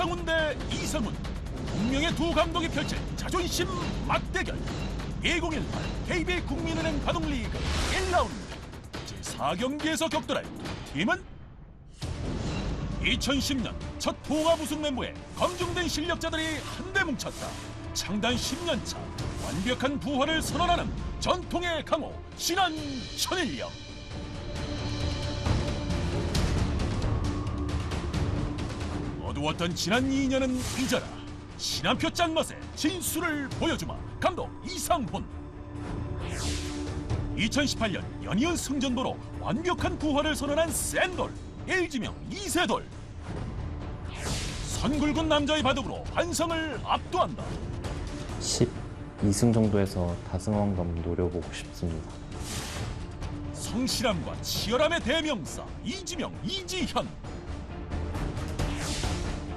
이상훈 대 이상훈. 운명의 두 감독이 펼칠 자존심 맞대결. 2018 KB 국민은행 바둑리그 1라운드 제4경기에서 격돌할 두 팀은 2010년 첫 통합 우승 멤버에 검증된 실력자들이 한데 뭉쳤다. 창단 10년차 완벽한 부활을 선언하는 전통의 강호 신한 천일영. 어두웠던 지난 2년은 잊어라. 신한표 짠맛의 진수를 보여주마. 감독 이상훈. 2018년 연이은 승전보로 완벽한 부활을 선언한 센돌 일지명 이세돌. 선굵은 남자의 바둑으로 환상을 압도한다. 12승 정도에서 다승왕 한번 노려보고 싶습니다. 성실함과 치열함의 대명사 이지명 이지현.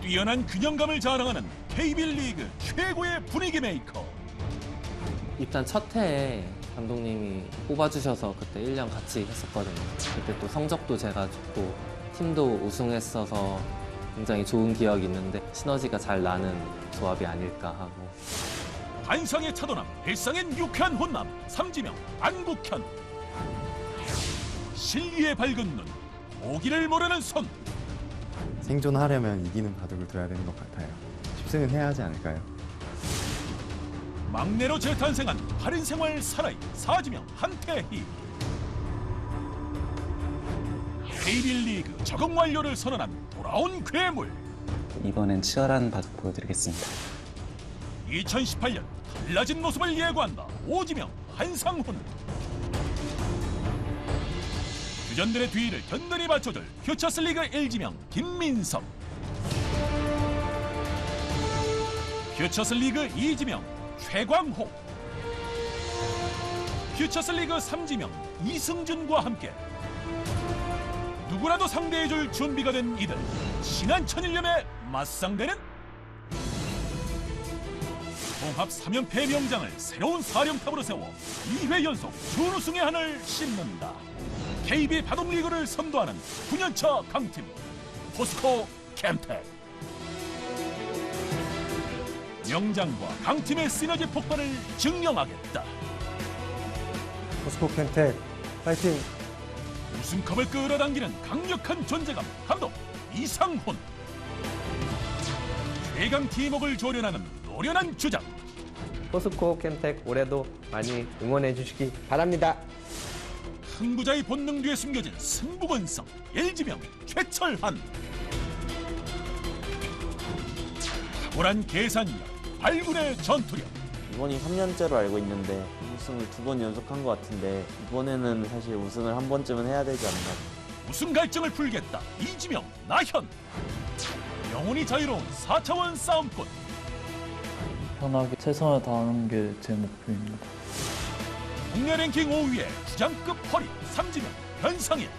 뛰어난 균형감을 자랑하는 KB리그 최고의 분위기 메이커. 일단 첫 해에 감독님이 뽑아주셔서 그때 1년 같이 했었거든요. 그때 또 성적도 제가 좋고 팀도 우승했어서 굉장히 좋은 기억이 있는데 시너지가 잘 나는 조합이 아닐까 하고. 환상의 차도남 일상엔 유쾌한 혼남 삼지명 안국현. 실리의 밝은 눈 오기를 모르는 손. 생존하려면 이기는 바둑을 둬야 되는 것 같아요. 10승은 해야 하지 않을까요? 막내로 재탄생한 바른 생활 사나이 사지명 한태희. KB리그 적응 완료를 선언한 돌아온 괴물. 이번엔 치열한 바둑 보여드리겠습니다. 2018년 달라진 모습을 예고한다. 오지명 한상훈. 주전들의 뒤를 든든히 받쳐줄 퓨처스리그 일지명 김민석. 퓨처스리그 2지명 최광호. 퓨처스리그 3지명 이승준과 함께 누구라도 상대해줄 준비가 된 이들. 신한 천일염의 맞상대는 통합 3연패 명장을 새로운 사령탑으로 세워 2회 연속 준우승의 한을 씹는다. KB 바둑리그를 선도하는 9년차 강팀 포스코 캠텍. 명장과 강팀의 시너지 폭발을 증명하겠다. 포스코 캠텍 파이팅! 우승컵을 끌어당기는 강력한 존재감 감독 이상훈. 최강 팀워크를 조련하는 노련한 주장. 포스코 캠텍 올해도 많이 응원해 주시기 바랍니다. 승부자의 본능 뒤에 숨겨진 승부건성 일지명 최철한. 탁월한 계산력 발군의 전투력. 이번이 3년째로 알고 있는데 우승을 2번 연속한 것 같은데 이번에는 사실 우승을 한 번쯤은 해야 되지 않나. 우승 갈증을 풀겠다. 이지명 나현. 영혼이 자유로운 4차원 싸움꾼. 편하게 최선을 다하는 게 제 목표입니다. 국내 랭킹 5위의 주장급 허리 삼지명 변상일.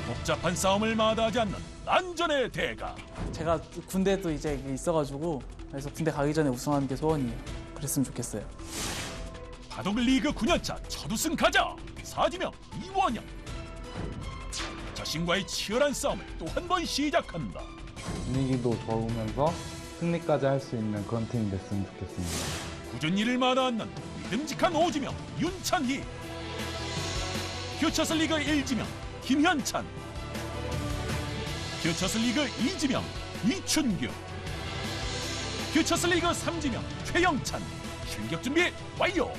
복잡한 싸움을 마다하지 않는 난전의 대가. 제가 군대도 이제 있어가지고 그래서 군대 가기 전에 우승하는 게 소원이에요. 그랬으면 좋겠어요. 바둑 리그 9년차 첫 우승 가자. 사지명 이원영. 자신과의 치열한 싸움을 또 한 번 시작한다. 분위기도 좋으면서 승리까지 할 수 있는 그런 팀이 됐으면 좋겠습니다. 꾸준히 일을 마다않는 믿음직한 오지명 윤찬희. 퓨처스리그 1지명 김현찬. 퓨처스리그 2지명 이춘규. 퓨처스리그 3지명 최영찬. 실격 준비 완료.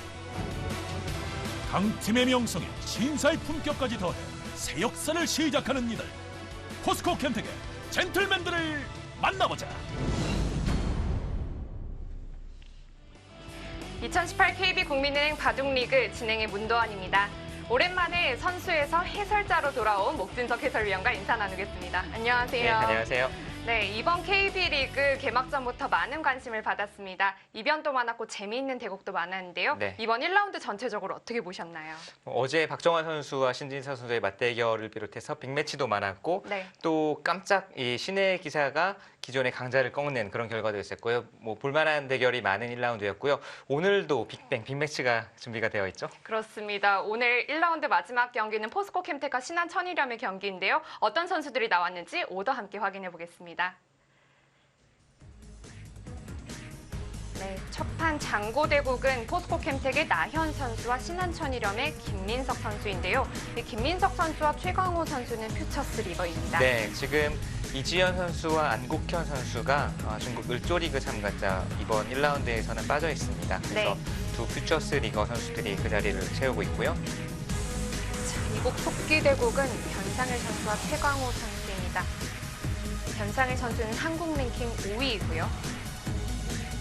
강팀의 명성에 신사의 품격까지 더해 새 역사를 시작하는 이들. 포스코 캠텍의 젠틀맨들을 만나보자. 2018 KB 국민은행 바둑리그 진행의 문도환입니다. 오랜만에 선수에서 해설자로 돌아온 목진석 해설위원과 인사 나누겠습니다. 안녕하세요. 네, 안녕하세요. 네, 이번 KB리그 개막전부터 많은 관심을 받았습니다. 이변도 많았고 재미있는 대국도 많았는데요. 네. 이번 1라운드 전체적으로 어떻게 보셨나요? 어제 박정환 선수와 신진서 선수의 맞대결을 비롯해서 빅매치도 많았고 네. 또 깜짝 이 신의 기사가 기존의 강자를 꺾는 그런 결과도 있었고요. 뭐 볼만한 대결이 많은 1라운드였고요. 오늘도 빅매치가 준비가 되어 있죠. 그렇습니다. 오늘 1라운드 마지막 경기는 포스코 캠텍과 신한 천일염의 경기인데요. 어떤 선수들이 나왔는지 오더 함께 확인해 보겠습니다. 네, 첫판 장고대국은 포스코 캠텍의 나현 선수와 신한천이렴의 김민석 선수인데요. 김민석 선수와 최광호 선수는 퓨처스 리거입니다. 네, 지금 이지현 선수와 안국현 선수가 중국 을조리그 참가자 이번 1라운드에서는 빠져 있습니다. 그래서 두 퓨처스 리거 선수들이 그 자리를 채우고 있고요. 자, 이국 속기대국은 변상일 선수와 최광호 선수입니다. 변상일 선수는 한국 랭킹 5위이고요.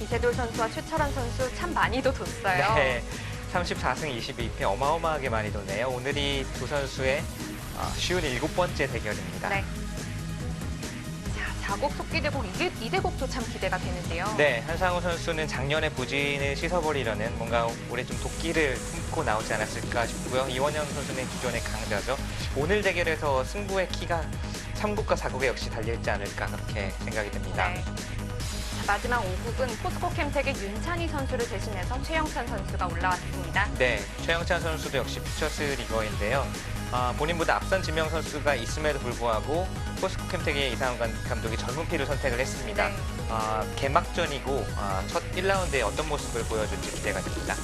이세돌 선수와 최철환 선수 참 많이도 뒀어요. 네, 34승 22패 어마어마하게 많이 뒀네요. 오늘이 두 선수의 쉬운 7번째 대결입니다. 네. 자, 4곡 속기대국 이대국도 참 기대가 되는데요. 네, 한상우 선수는 작년에 부진을 씻어버리려는 뭔가 올해 좀 도끼를 품고 나오지 않았을까 싶고요. 이원영 선수는 기존의 강자죠. 오늘 대결에서 승부의 키가 3국과 4국에 역시 달려있지 않을까 그렇게 생각이 됩니다. 네. 자, 마지막 5국은 포스코 캠텍의 윤찬희 선수를 대신해서 최영찬 선수가 올라왔습니다. 네, 최영찬 선수도 역시 퓨처스 리거인데요. 본인보다 앞선 지명 선수가 있음에도 불구하고 포스코 캠텍의 이상훈 감독이 젊은 피를 선택을 했습니다. 네. 개막전이고 첫 1라운드에 어떤 모습을 보여줄지 기대가 됩니다.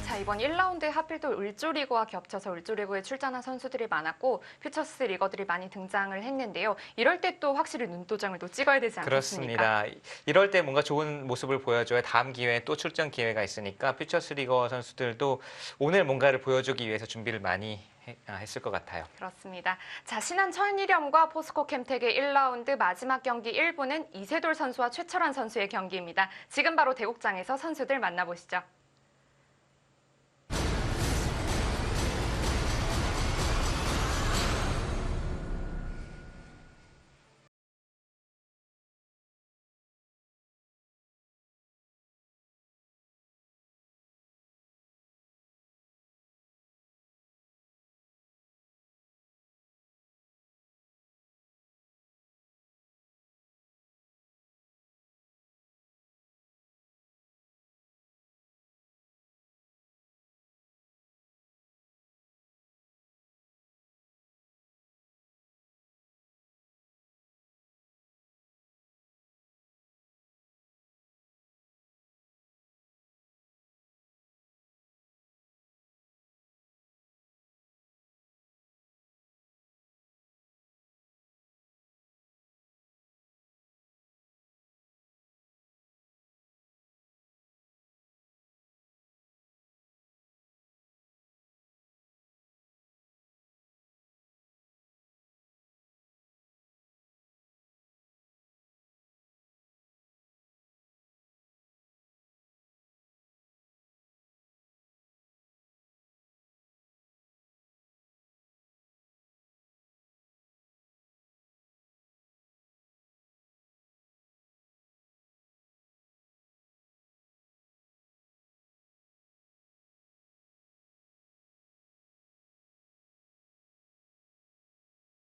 자, 이번 1라운드에 하필 또 을조리그와 겹쳐서 을조리그에 출전한 선수들이 많았고 퓨처스 리거들이 많이 등장을 했는데요. 이럴 때 또 확실히 눈도장을 또 찍어야 되지 않겠습니까? 그렇습니다. 이럴 때 뭔가 좋은 모습을 보여줘야 다음 기회에 또 출전 기회가 있으니까 퓨처스 리거 선수들도 오늘 뭔가를 보여주기 위해서 준비를 많이 했을 것 같아요. 그렇습니다. 자, 신한천이렴과 포스코 캠텍의 1라운드 마지막 경기 1부는 이세돌 선수와 최철환 선수의 경기입니다. 지금 바로 대국장에서 선수들 만나보시죠.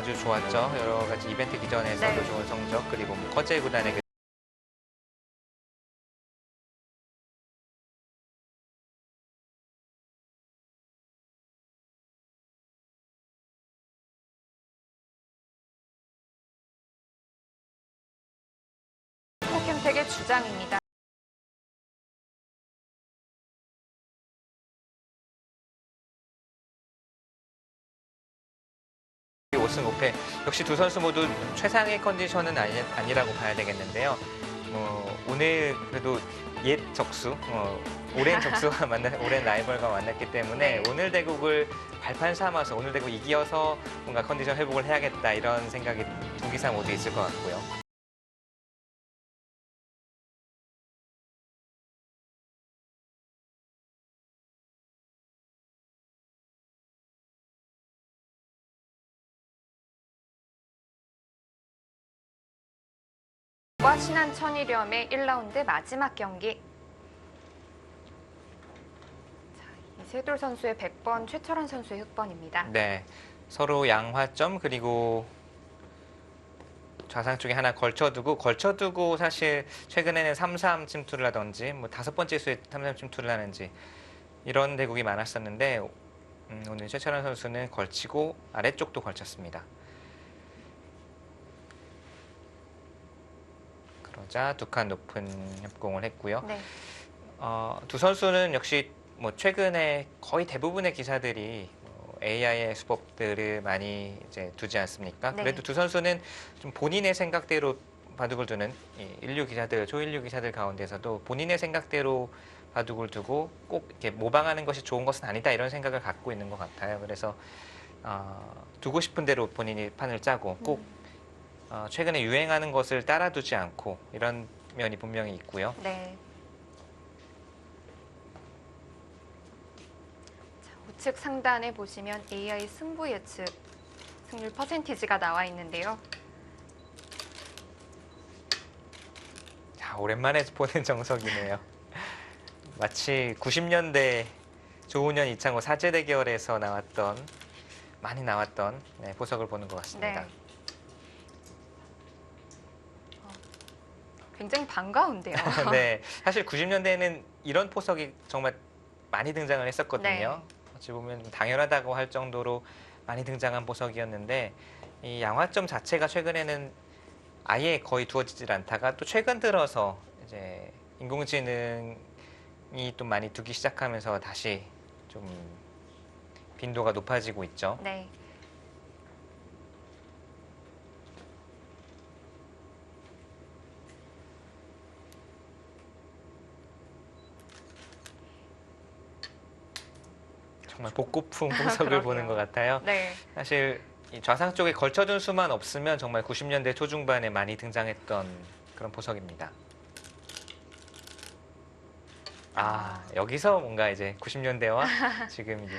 아주 좋았죠. 여러 가지 이벤트 기전에서도 좋은 성적, 그리고 커제 구단에게 포스코 캠텍의 주장입니다. 우승 5패. 역시 두 선수 모두 최상의 컨디션은 아니라고 봐야 되겠는데요. 오늘 그래도 옛 적수, 오랜 적수와 오랜 라이벌과 만났기 때문에 오늘 대국을 발판 삼아서 오늘 대국 이겨서 뭔가 컨디션 회복을 해야겠다 이런 생각이 두 기사 모두 있을 것 같고요. 과 신한천이렴의 1라운드 마지막 경기. 자, 이세돌 선수의 100번, 최철환 선수의 흑번입니다. 네, 서로 양화점 그리고 좌상 쪽에 하나 걸쳐두고 사실 최근에는 3-3 침투를 하든지 뭐 5번째 수에 3-3 침투를 하는지 이런 대국이 많았었는데 오늘 최철환 선수는 걸치고 아래쪽도 걸쳤습니다. 그러자 두 칸 높은 협공을 했고요. 네. 두 선수는 역시 뭐 최근에 거의 대부분의 기사들이 AI의 수법들을 많이 이제 두지 않습니까? 네. 그래도 두 선수는 좀 본인의 생각대로 바둑을 두는 이 인류 기사들, 초인류 기사들 가운데서도 본인의 생각대로 바둑을 두고 꼭 이렇게 모방하는 것이 좋은 것은 아니다 이런 생각을 갖고 있는 것 같아요. 그래서 두고 싶은 대로 본인이 판을 짜고 꼭 최근에 유행하는 것을 따라두지 않고 이런 면이 분명히 있고요. 네. 자, 우측 상단에 보시면 AI 승부 예측 승률 퍼센티지가 나와 있는데요. 자, 오랜만에 보는 정석이네요. 마치 90년대 조훈현, 이창호 사제 대결에서 많이 나왔던 보석을 보는 것 같습니다. 네. 굉장히 반가운데요. 네, 사실 90년대에는 이런 포석이 정말 많이 등장을 했었거든요. 어찌 보면 당연하다고 할 정도로 많이 등장한 보석이었는데 이 양화점 자체가 최근에는 아예 거의 두어지질 않다가 또 최근 들어서 이제 인공지능이 또 많이 두기 시작하면서 다시 좀 빈도가 높아지고 있죠. 네. 정말 복고풍 보석을 보는 것 같아요. 네. 사실 이 좌상 쪽에 걸쳐둔 수만 없으면 정말 90년대 초중반에 많이 등장했던 그런 보석입니다. 여기서 뭔가 이제 90년대와 지금 이제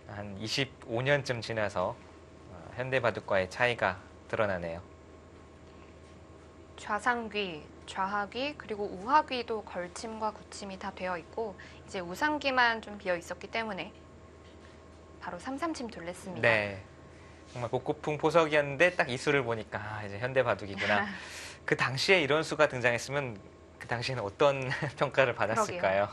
한 25년쯤 지나서 현대 바둑과의 차이가 드러나네요. 좌상귀, 좌하귀, 그리고 우하귀도 걸침과 굳침이 다 되어 있고 이제 우상귀만 좀 비어 있었기 때문에 바로 3-3침 둘랬습니다. 네, 정말 복고풍 보석이었는데 딱 이 수를 보니까 이제 현대 바둑이구나. 그 당시에 이런 수가 등장했으면 그 당시에는 어떤 평가를 받았을까요?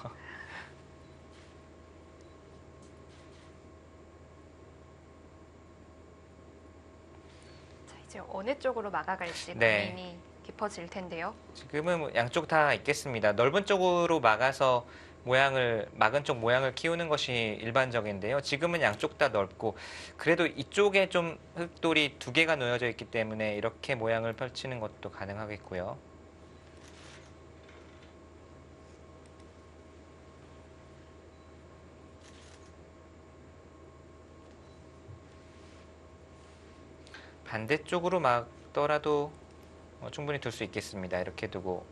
자, 이제 어느 쪽으로 막아갈지 네. 고민이 깊어질 텐데요. 지금은 뭐 양쪽 다 있겠습니다. 넓은 쪽으로 막아서 막은 쪽 모양을 키우는 것이 일반적인데요. 지금은 양쪽 다 넓고 그래도 이쪽에 좀 흙돌이 두 개가 놓여져 있기 때문에 이렇게 모양을 펼치는 것도 가능하겠고요. 반대쪽으로 막더라도 충분히 둘 수 있겠습니다. 이렇게 두고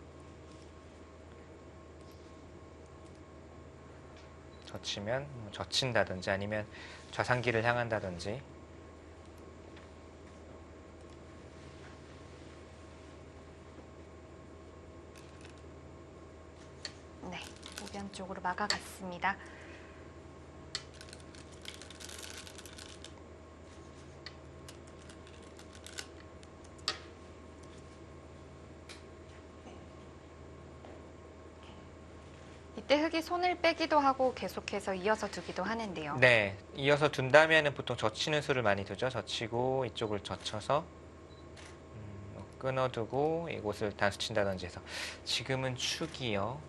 젖히면 젖힌다든지 아니면 좌상기를 향한다든지. 네, 우변 쪽으로 막아갔습니다. 이때 흙이 손을 빼기도 하고 계속해서 이어서 두기도 하는데요. 네, 이어서 둔다면 보통 젖히는 수를 많이 두죠. 젖히고 이쪽을 젖혀서 끊어두고 이곳을 단수친다든지 해서. 지금은 축이요.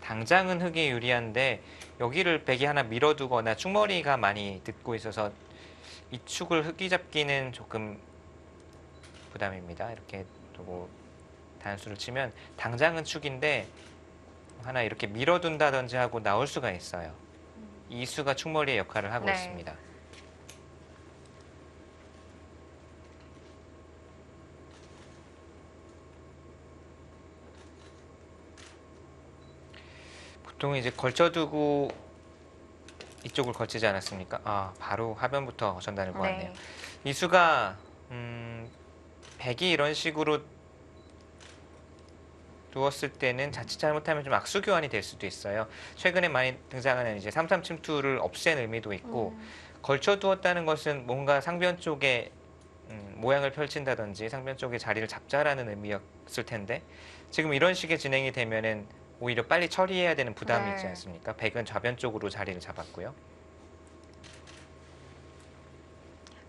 당장은 흙이 유리한데 여기를 백이 하나 밀어두거나 축머리가 많이 듣고 있어서 이 축을 흙이 잡기는 조금 부담입니다. 이렇게 두고 단수를 치면 당장은 축인데 하나 이렇게 밀어둔다든지 하고 나올 수가 있어요. 이 수가 축머리의 역할을 하고 있습니다. 보통 이제 걸쳐두고 이쪽을 걸치지 않았습니까? 바로 하변부터 전단을 보았네요. 이 수가 백이 이런 식으로 두었을 때는 자칫 잘못하면 좀 악수 교환이 될 수도 있어요. 최근에 많이 등장하는 이제 3-3 침투를 없앤 의미도 있고 걸쳐 두었다는 것은 뭔가 상변 쪽에 모양을 펼친다든지 상변 쪽에 자리를 잡자라는 의미였을 텐데 지금 이런 식의 진행이 되면은 오히려 빨리 처리해야 되는 부담이 있지 않습니까? 백은 좌변 쪽으로 자리를 잡았고요.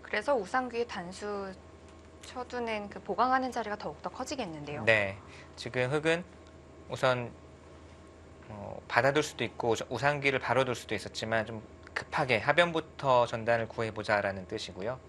그래서 우상귀의 단수 쳐두는 그 보강하는 자리가 더욱더 커지겠는데요. 네, 지금 흑은 우선 받아둘 수도 있고 우상기를 바로 둘 수도 있었지만 좀 급하게 하변부터 전단을 구해보자라는 뜻이고요.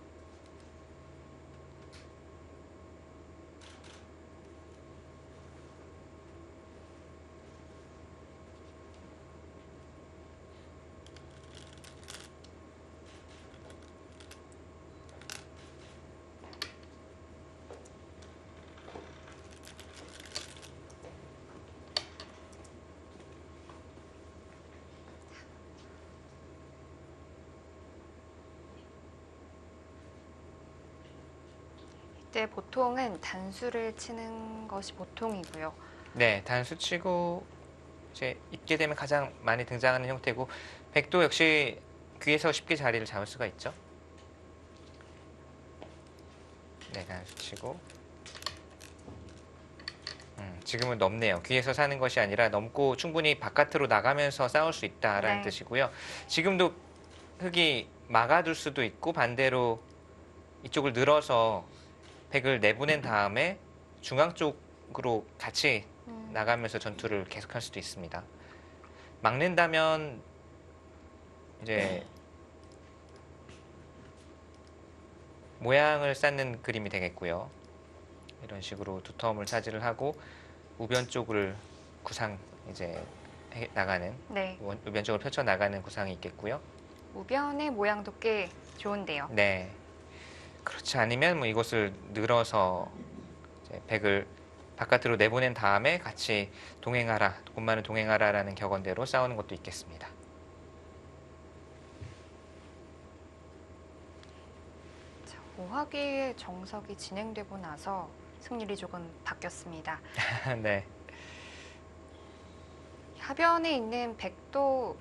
이때 보통은 단수를 치는 것이 보통이고요. 네, 단수 치고 이제 있게 되면 가장 많이 등장하는 형태고 백도 역시 귀에서 쉽게 자리를 잡을 수가 있죠. 네, 단수 치고 지금은 넘네요. 귀에서 사는 것이 아니라 넘고 충분히 바깥으로 나가면서 싸울 수 있다라는 네. 뜻이고요. 지금도 흑이 막아둘 수도 있고 반대로 이쪽을 늘어서 백을 내보낸 다음에 중앙 쪽으로 같이 나가면서 전투를 계속할 수도 있습니다. 막는다면 이제 모양을 쌓는 그림이 되겠고요. 이런 식으로 두터움을 차지를 하고 우변 쪽을 구상 이제 나가는 네. 우변 쪽을 펼쳐 나가는 구상이 있겠고요. 우변의 모양도 꽤 좋은데요. 네. 그렇지 않으면 뭐 이것을 늘어서 이제 백을 바깥으로 내보낸 다음에 같이 동행하라, 곧만은 동행하라라는 격언대로 싸우는 것도 있겠습니다. 자, 5화기의 정석이 진행되고 나서 승률이 조금 바뀌었습니다. 네. 하변에 있는 백도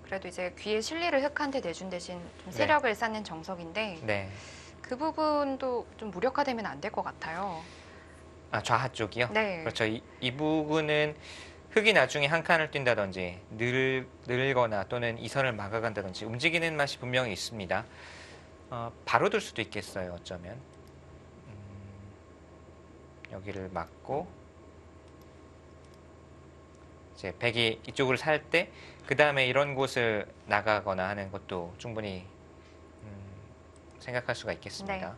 그래도 이제 귀에 실리를 흑한테 내준 대신 좀 세력을 쌓는 정석인데 네. 그 부분도 좀 무력화되면 안 될 것 같아요. 아, 좌하 쪽이요? 네. 그렇죠. 이 부분은 흑이 나중에 한 칸을 뛴다든지 늘거나 또는 이선을 막아간다든지 움직이는 맛이 분명히 있습니다. 바로 둘 수도 있겠어요. 어쩌면. 여기를 막고 이제 백이 이쪽을 살 때 그 다음에 이런 곳을 나가거나 하는 것도 충분히 생각할 수가 있겠습니다. 네.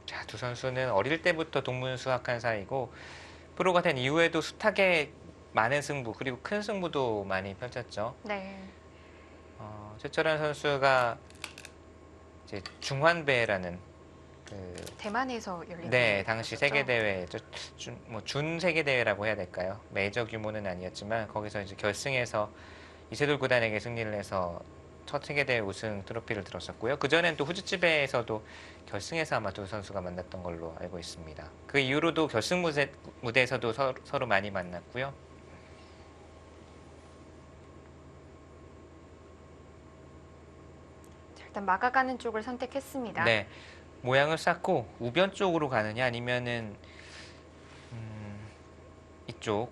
자, 두 선수는 어릴 때부터 동문수학한 사이고 프로가 된 이후에도 숱하게 많은 승부 그리고 큰 승부도 많이 펼쳤죠. 네. 최철환 선수가 이제 중환배라는 그 대만에서 열린 네, 당시 거였죠? 세계 대회 준 세계 대회라고 해야 될까요? 메이저 규모는 아니었지만 거기서 이제 결승에서 이세돌 구단에게 승리를 해서 첫 세계 대회 우승 트로피를 들었었고요. 그 전엔 또 후즈츠베에서도 결승에서 아마 두 선수가 만났던 걸로 알고 있습니다. 그 이후로도 결승 무대에서도 서로 많이 만났고요. 자, 일단 막아가는 쪽을 선택했습니다. 네, 모양을 쌓고 우변 쪽으로 가느냐 아니면은 이쪽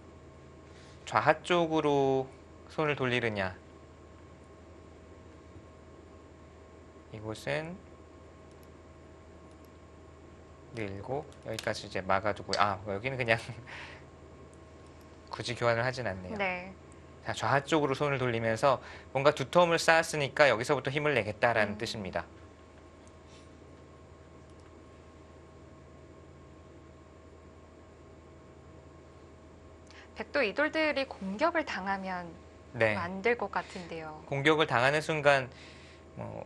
좌하 쪽으로 손을 돌리느냐. 이곳은 늘고 여기까지 이제 막아두고 여기는 그냥 굳이 교환을 하진 않네요. 네. 자, 좌하 쪽으로 손을 돌리면서 뭔가 두터움을 쌓았으니까 여기서부터 힘을 내겠다라는 뜻입니다. 백도 이돌들이 공격을 당하면 네. 안 될 것 같은데요. 공격을 당하는 순간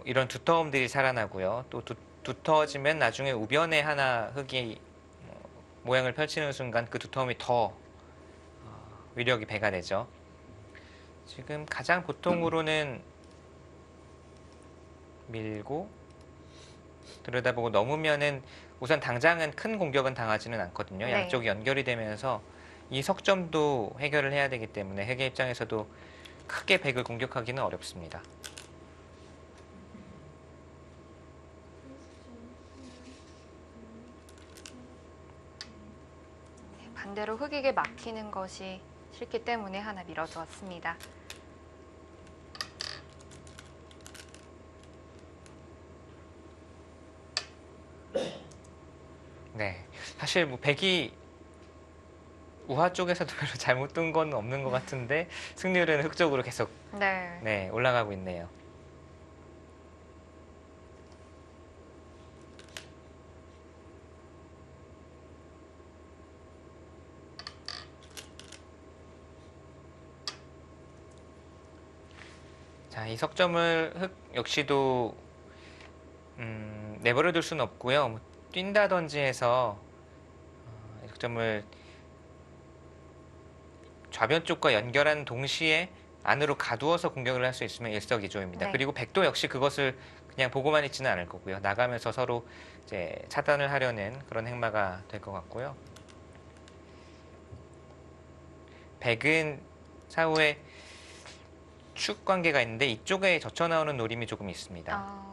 이런 두터움들이 살아나고요. 또 두터워지면 나중에 우변에 하나 흑이 모양을 펼치는 순간 그 두터움이 더 위력이 배가 되죠. 지금 가장 보통으로는 밀고 들여다보고 넘으면은 우선 당장은 큰 공격은 당하지는 않거든요. 네. 양쪽이 연결이 되면서 이 석점도 해결을 해야 되기 때문에 흑의 입장에서도 크게 백을 공격하기는 어렵습니다. 반대로 흑에게 막히는 것이 싫기 때문에 하나 밀어두었습니다. 네, 사실 뭐 백이 우하 쪽에서도 별로 잘못 둔 건 없는 것 같은데 승률은 흑 쪽으로 계속 네. 올라가고 있네요. 자, 이 석점을 흑 역시도 내버려 둘 수는 없고요. 뭐 뛴다든지 해서 이 석점을 좌변 쪽과 연결한 동시에 안으로 가두어서 공격을 할 수 있으면 일석이조입니다. 네. 그리고 백도 역시 그것을 그냥 보고만 있지는 않을 거고요. 나가면서 서로 이제 차단을 하려는 그런 행마가 될 것 같고요. 백은 사후에 축 관계가 있는데 이쪽에 젖혀 나오는 노림이 조금 있습니다.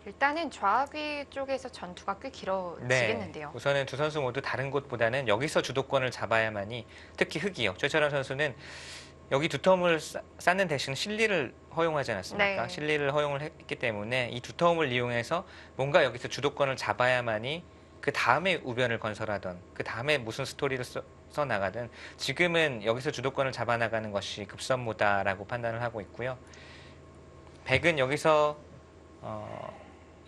일단은 좌귀 쪽에서 전투가 꽤 길어지겠는데요. 우선은 두 선수 모두 다른 곳보다는 여기서 주도권을 잡아야만이, 특히 흑이요. 최철원 선수는 여기 두 텀을 쌓는 대신 실리를 허용하지 않았습니까? 네. 실리를 허용을 했기 때문에 이 두 텀을 이용해서 뭔가 여기서 주도권을 잡아야만이 그 다음에 우변을 건설하던, 그 다음에 무슨 스토리를 써 나가든, 지금은 여기서 주도권을 잡아 나가는 것이 급선무다라고 판단을 하고 있고요. 백은 여기서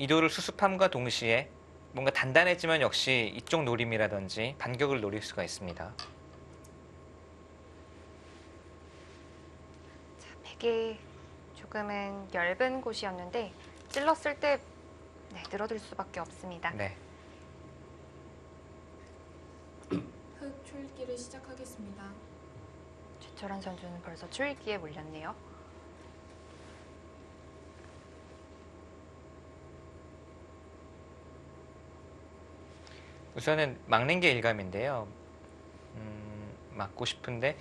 이도를 수습함과 동시에 뭔가 단단해지면 역시 이쪽 노림이라든지 반격을 노릴 수가 있습니다. 자, 백이 조금은 엷은 곳이었는데 찔렀을 때 늘어들 수밖에 없습니다. 네. 흑 초읽기를 시작하겠습니다. 최철원 선수는 벌써 초읽기에 몰렸네요. 우선은 막는 게 일감인데요. 막고 싶은데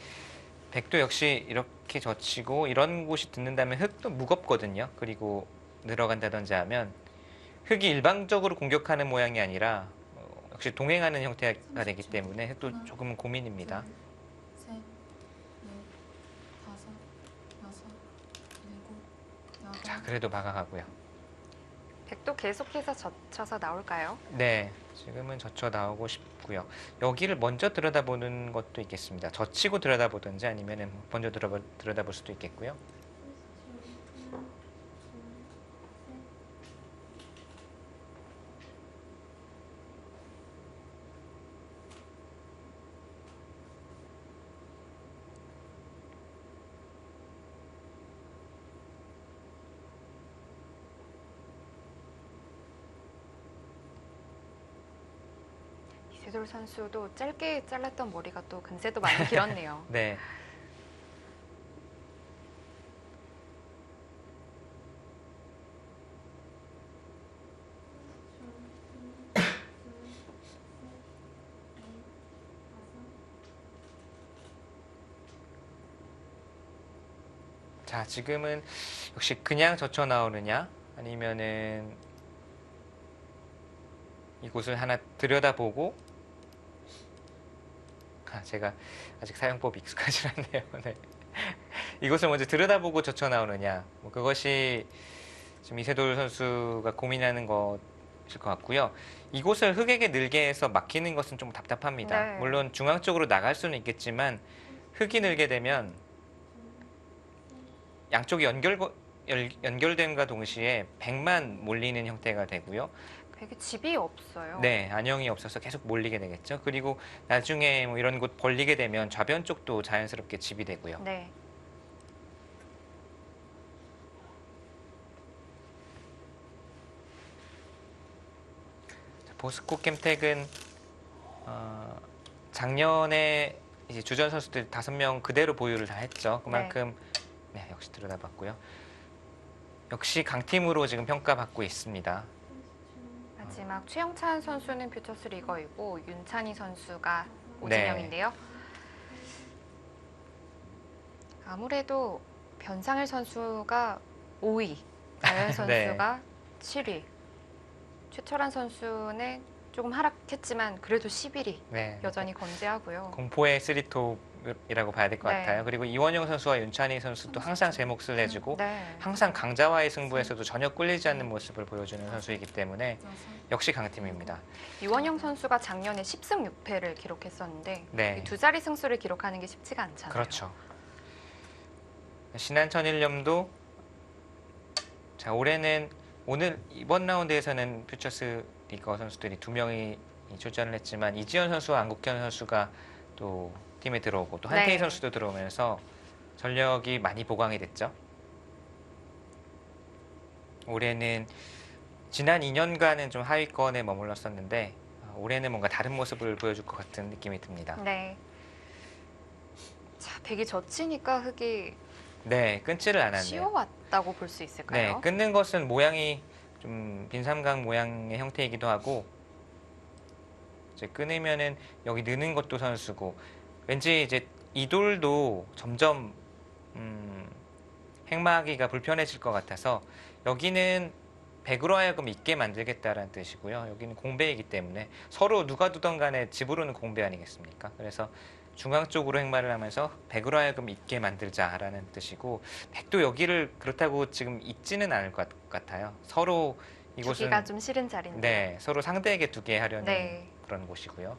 백도 역시 이렇게 젖히고 이런 곳이 듣는다면 흑도 무겁거든요. 그리고 늘어간다든지 하면 흑이 일방적으로 공격하는 모양이 아니라 역시 동행하는 형태가 되기 때문에 흑도 조금은 고민입니다. 셋, 넷, 다섯, 여섯, 일곱, 여덟. 자, 그래도 막아가고요. 백도 계속해서 젖혀서 나올까요? 네, 지금은 젖혀 나오고 싶고요. 여기를 먼저 들여다보는 것도 있겠습니다. 젖히고 들여다보든지 아니면 먼저 들여다볼 수도 있겠고요. 이세돌 선수도 짧게 잘랐던 머리가 또 금세도 많이 길었네요. 네. 자, 지금은 역시 그냥 젖혀 나오느냐 아니면은 이곳을 하나 들여다보고, 제가 아직 사용법이 익숙하지 않네요. 네. 이곳을 먼저 들여다보고 젖혀 나오느냐, 그것이 지금 이세돌 선수가 고민하는 것일 것 같고요. 이곳을 흑에게 늘게 해서 막히는 것은 좀 답답합니다. 네. 물론 중앙 쪽으로 나갈 수는 있겠지만 흑이 늘게 되면 양쪽이 연결됨과 동시에 백만 몰리는 형태가 되고요. 백이 집이 없어요. 네, 안형이 없어서 계속 몰리게 되겠죠. 그리고 나중에 뭐 이런 곳 벌리게 되면 좌변 쪽도 자연스럽게 집이 되고요. 네. 보스코 캠텍은 작년에 이제 주전 선수들 5명 그대로 보유를 다 했죠. 그만큼 네, 역시 들여다봤고요. 역시 강팀으로 지금 평가받고 있습니다. 마지막 최영찬 선수는 퓨처스 리거이고 윤찬희 선수가 오진영인데요. 아무래도 변상일 선수가 5위, 나연 선수가 7위, 최철환 선수는 조금 하락했지만 그래도 11위 네. 여전히 건재하고요. 공포의 쓰리톱이라고 봐야 될 것 네. 같아요. 그리고 이원영 선수와 윤찬희 선수도 항상 제 몫을 내주고 네. 항상 강자와의 승부에서도 전혀 꿀리지 않는 모습을 보여주는 선수이기 때문에 역시 강팀입니다. 이원영 선수가 작년에 10승 6패를 기록했었는데 네. 이 두 자리 승수를 기록하는 게 쉽지가 않잖아요. 그렇죠. 신한천일염도 자 올해는 오늘 이번 라운드에서는 퓨처스 리거 선수들이 2명이 출전을 했지만 이지현 선수와 안국현 선수가 또 팀에 들어오고 또 한태희 네. 선수도 들어오면서 전력이 많이 보강이 됐죠. 올해는 지난 2년간은 좀 하위권에 머물렀었는데 올해는 뭔가 다른 모습을 보여줄 것 같은 느낌이 듭니다. 네. 자, 백이 젖히니까 흙이 네, 끊지를 않았네요. 쉬워왔다고 볼 수 있을까요? 네, 끊는 것은 모양이 좀 빈삼각 모양의 형태이기도 하고 이제 끊으면은 여기 느는 것도 선수고 왠지 이제 이돌도 점점 행마하기가 불편해질 것 같아서 여기는 백으로 하여금 있게 만들겠다라는 뜻이고요. 여기는 공배이기 때문에 서로 누가 두던 간에 집으로는 공배 아니겠습니까? 그래서 중앙 쪽으로 행마를 하면서 백으로 하여금 있게 만들자라는 뜻이고 백도 여기를 그렇다고 지금 있지는 않을 것 같아요. 서로 이곳은 두기가 좀 싫은 자리인데. 네, 서로 상대에게 두게 하려는 네. 그런 곳이고요.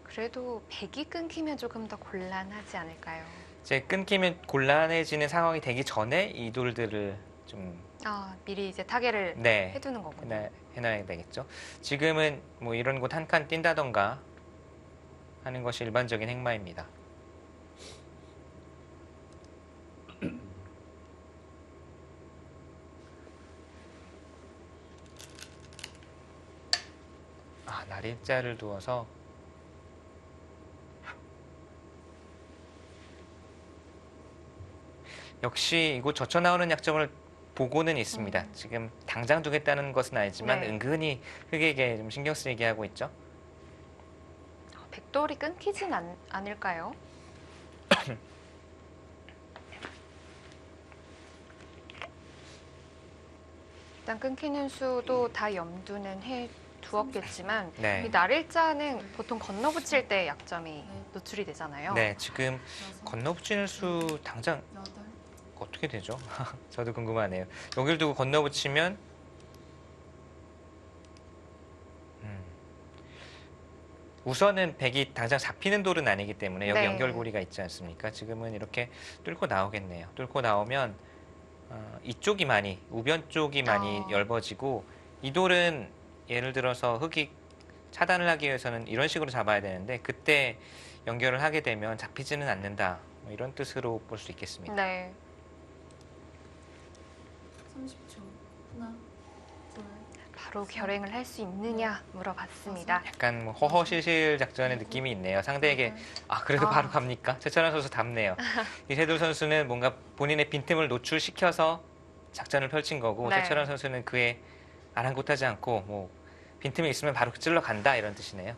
그래도 백이 끊기면 조금 더 곤란하지 않을까요? 이제 끊기면 곤란해지는 상황이 되기 전에 이 돌들을 좀 미리 이제 타겟을 네, 해두는 거군요. 해놔야 되겠죠. 지금은 뭐 이런 곳 한 칸 뛴다던가 하는 것이 일반적인 행마입니다. 날일자를 두어서 역시 이곳 젖혀 나오는 약점을 보고는 있습니다. 지금 당장 두겠다는 것은 아니지만 네. 은근히 흙에게 좀 신경 쓰이게 하고 있죠. 백돌이 끊기진 않을까요? 일단 끊기는 수도 다 염두는 해 두었겠지만 네. 이 날일자는 보통 건너붙일 때 약점이 노출이 되잖아요. 네, 지금 건너붙이는 수 당장 어떻게 되죠? 저도 궁금하네요. 여길 두고 건너붙이면 우선은 백이 당장 잡히는 돌은 아니기 때문에 여기 네. 연결고리가 있지 않습니까? 지금은 이렇게 뚫고 나오겠네요. 뚫고 나오면 이쪽이 많이 우변 쪽이 많이 엷어지고 이 돌은 예를 들어서 흙이 차단을 하기 위해서는 이런 식으로 잡아야 되는데 그때 연결을 하게 되면 잡히지는 않는다. 뭐 이런 뜻으로 볼 수 있겠습니다. 네. 30초. 하나, 둘. 바로 결행을 할 수 있느냐 물어봤습니다. 약간 뭐 허허실실 작전의 느낌이 있네요. 상대에게 그래도 바로 갑니까? 최철환 선수 답네요. 이세돌 선수는 뭔가 본인의 빈틈을 노출시켜서 작전을 펼친 거고 네. 최철환 선수는 그에 아랑곳하지 않고 뭐 빈틈이 있으면 바로 찔러 간다 이런 뜻이네요.